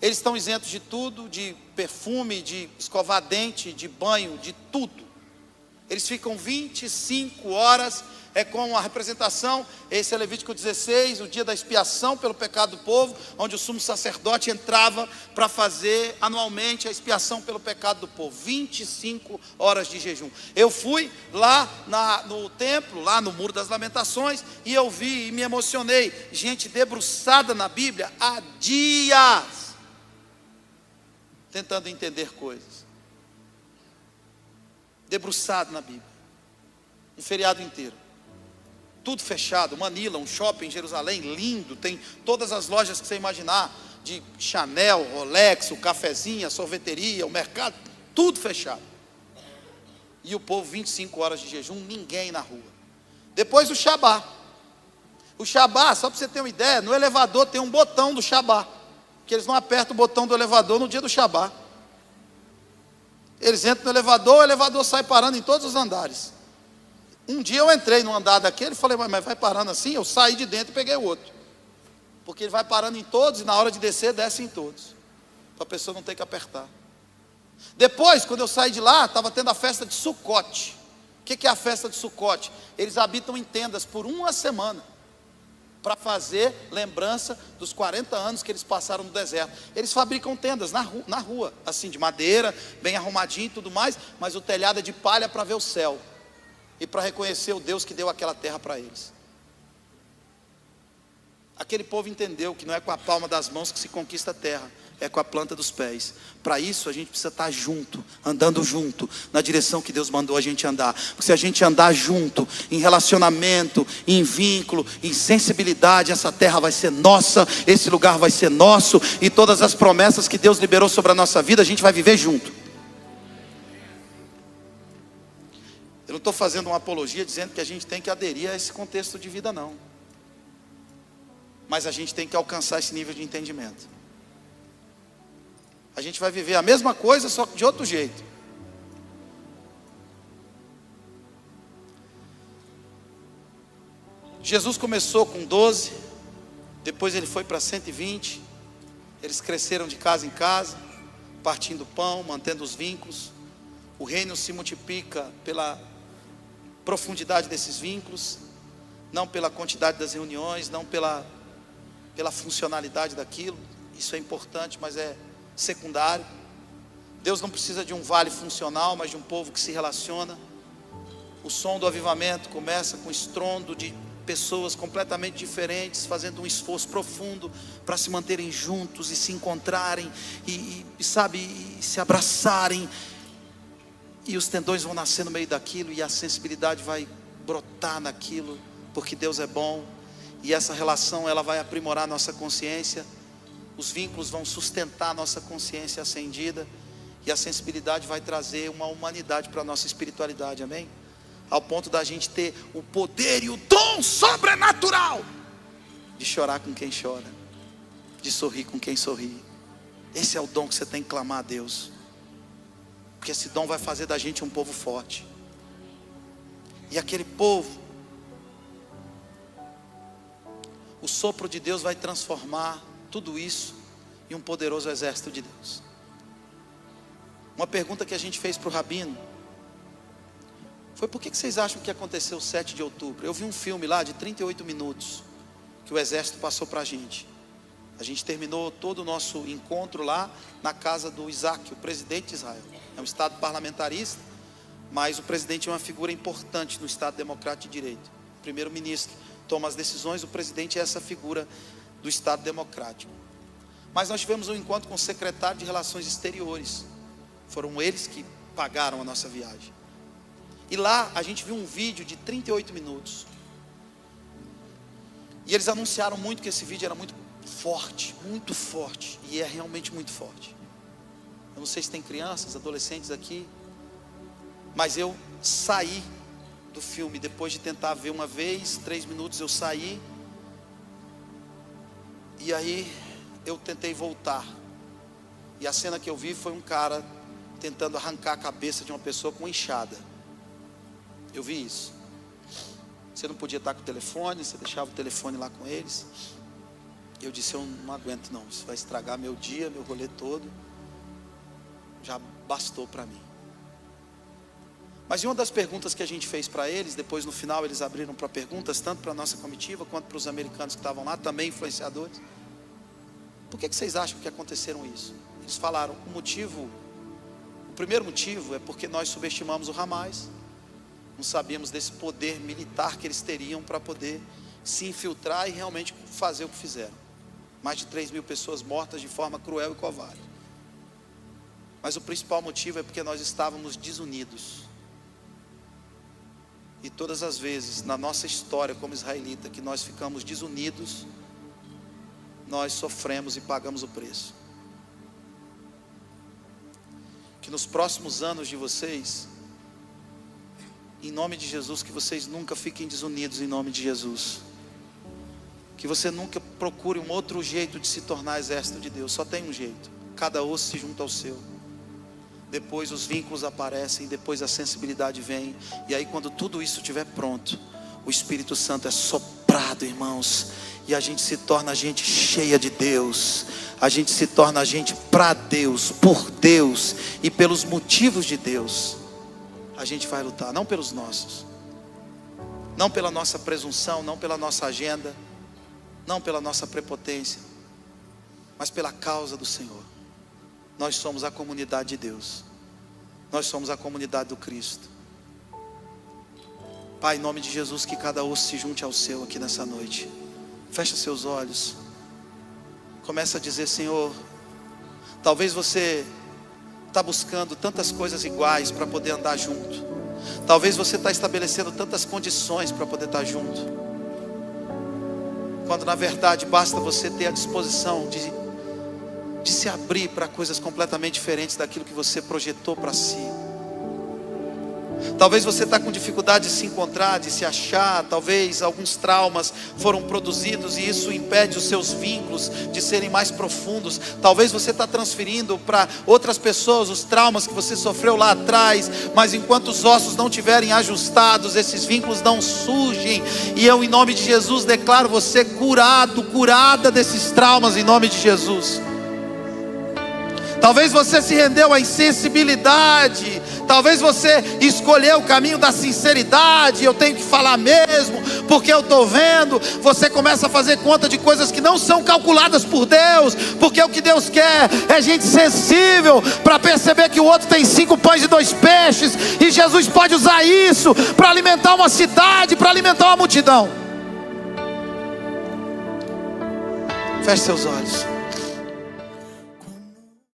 Eles estão isentos de tudo, de perfume, de escovar dente, de banho, de tudo. Eles ficam 25 horas, com a representação. Esse é Levítico 16, o dia da expiação pelo pecado do povo, onde o sumo sacerdote entrava para fazer anualmente a expiação pelo pecado do povo. 25 horas de jejum. Eu fui lá no templo, lá no Muro das Lamentações, e eu vi e me emocionei. Gente debruçada na Bíblia há dias, tentando entender coisas. Debruçado na Bíblia. Um feriado inteiro. Tudo fechado. Manila, um shopping em Jerusalém, lindo. Tem todas as lojas que você imaginar. De Chanel, Rolex, o cafezinho, a sorveteria, o mercado. Tudo fechado. E o povo 25 horas de jejum, ninguém na rua. Depois o Shabá. O Shabá, só para você ter uma ideia, no elevador tem um botão do Shabá. Que eles não apertam o botão do elevador no dia do Shabá. Eles entram no elevador, o elevador sai parando em todos os andares. Um dia eu entrei no andar daquele e falei, mas vai parando assim? Eu saí de dentro e peguei o outro. Porque ele vai parando em todos e na hora de descer, desce em todos. Para a pessoa não ter que apertar. Depois, quando eu saí de lá, estava tendo a festa de Sucote. O que é a festa de Sucote? Eles habitam em tendas por 1 semana. Para fazer lembrança dos 40 anos que eles passaram no deserto. Eles fabricam tendas na rua, assim, de madeira, bem arrumadinho e tudo mais, mas o telhado é de palha para ver o céu. E para reconhecer o Deus que deu aquela terra para eles. Aquele povo entendeu que não é com a palma das mãos que se conquista a terra, é com a planta dos pés. Para isso a gente precisa estar junto, andando junto, na direção que Deus mandou a gente andar. Porque se a gente andar junto, em relacionamento, em vínculo, em sensibilidade, essa terra vai ser nossa, esse lugar vai ser nosso, e todas as promessas que Deus liberou sobre a nossa vida, a gente vai viver junto. Eu não estou fazendo uma apologia dizendo que a gente tem que aderir a esse contexto de vida, não. Mas a gente tem que alcançar esse nível de entendimento. A gente vai viver a mesma coisa, só que de outro jeito. Jesus começou com 12, depois ele foi para 120. Eles cresceram de casa em casa, partindo pão, mantendo os vínculos. O reino se multiplica pela profundidade desses vínculos, não pela quantidade das reuniões, não pela funcionalidade daquilo. Isso é importante, mas é secundário. Deus não precisa de um vale funcional, mas de um povo que se relaciona. O som do avivamento começa com estrondo de pessoas completamente diferentes, fazendo um esforço profundo para se manterem juntos e se encontrarem e se abraçarem, e os tendões vão nascer no meio daquilo, e a sensibilidade vai brotar naquilo, porque Deus é bom, e essa relação ela vai aprimorar a nossa consciência. Os vínculos vão sustentar a nossa consciência acendida, e a sensibilidade vai trazer uma humanidade para a nossa espiritualidade, amém? Ao ponto da gente ter o poder e o dom sobrenatural de chorar com quem chora, de sorrir com quem sorri. Esse é o dom que você tem que clamar a Deus, porque esse dom vai fazer da gente um povo forte. E aquele povo, o sopro de Deus vai transformar tudo isso em um poderoso exército de Deus. Uma pergunta que a gente fez para o Rabino foi: por que vocês acham que aconteceu o 7 de outubro? Eu vi um filme lá de 38 minutos que o exército passou para a gente. A gente terminou todo o nosso encontro lá na casa do Isaac, o presidente de Israel. É um estado parlamentarista, mas o presidente é uma figura importante no Estado Democrático de Direito. O primeiro-ministro toma as decisões, o presidente é essa figura do Estado Democrático. Mas nós tivemos um encontro com o secretário de Relações Exteriores. Foram eles que pagaram a nossa viagem. E lá a gente viu um vídeo de 38 minutos. E eles anunciaram muito que esse vídeo era muito forte, e é realmente muito forte. Eu não sei se tem crianças, adolescentes aqui, mas eu saí do filme, depois de tentar ver uma vez, 3 minutos eu saí. E aí eu tentei voltar. E a cena que eu vi foi um cara tentando arrancar a cabeça de uma pessoa com uma enxada. Eu vi isso. Você não podia estar com o telefone, você deixava o telefone lá com eles. E eu disse, eu não aguento não, isso vai estragar meu dia, meu rolê todo. Já bastou para mim. Mas uma das perguntas que a gente fez para eles, depois no final eles abriram para perguntas, tanto para a nossa comitiva, quanto para os americanos que estavam lá, também influenciadores. Por que vocês acham que aconteceram isso? Eles falaram, o primeiro motivo é porque nós subestimamos o Hamas. Não sabíamos desse poder militar que eles teriam para poder se infiltrar e realmente fazer o que fizeram. Mais de 3.000 pessoas mortas de forma cruel e covarde. Mas o principal motivo é porque nós estávamos desunidos. E todas as vezes na nossa história como israelita que nós ficamos desunidos, nós sofremos e pagamos o preço. Que nos próximos anos de vocês, em nome de Jesus, que vocês nunca fiquem desunidos em nome de Jesus. Que você nunca procure um outro jeito de se tornar exército de Deus. Só tem um jeito. Cada osso se junta ao seu. Depois os vínculos aparecem, depois a sensibilidade vem. E aí quando tudo isso estiver pronto, o Espírito Santo é soprado, irmãos. E a gente se torna gente cheia de Deus. A gente se torna gente para Deus, por Deus e pelos motivos de Deus. A gente vai lutar, não pelos nossos, não pela nossa presunção, não pela nossa agenda, não pela nossa prepotência, mas pela causa do Senhor. Nós somos a comunidade de Deus, nós somos a comunidade do Cristo. Pai, em nome de Jesus, que cada osso se junte ao seu aqui nessa noite. Fecha seus olhos, começa a dizer, Senhor, talvez você está buscando tantas coisas iguais para poder andar junto. Talvez você está estabelecendo tantas condições para poder estar junto, quando na verdade basta você ter a disposição de se abrir para coisas completamente diferentes daquilo que você projetou para si. Talvez você está com dificuldade de se encontrar, de se achar. Talvez alguns traumas foram produzidos e isso impede os seus vínculos de serem mais profundos. Talvez você está transferindo para outras pessoas os traumas que você sofreu lá atrás, mas enquanto os ossos não estiverem ajustados, esses vínculos não surgem. E eu, em nome de Jesus, declaro você curado, curada desses traumas, em nome de Jesus. Talvez você se rendeu à insensibilidade. Talvez você escolheu o caminho da sinceridade. Eu tenho que falar mesmo, porque eu estou vendo. Você começa a fazer conta de coisas que não são calculadas por Deus. Porque o que Deus quer é gente sensível para perceber que o outro tem 5 pães e 2 peixes. E Jesus pode usar isso para alimentar uma cidade, para alimentar uma multidão. Feche seus olhos.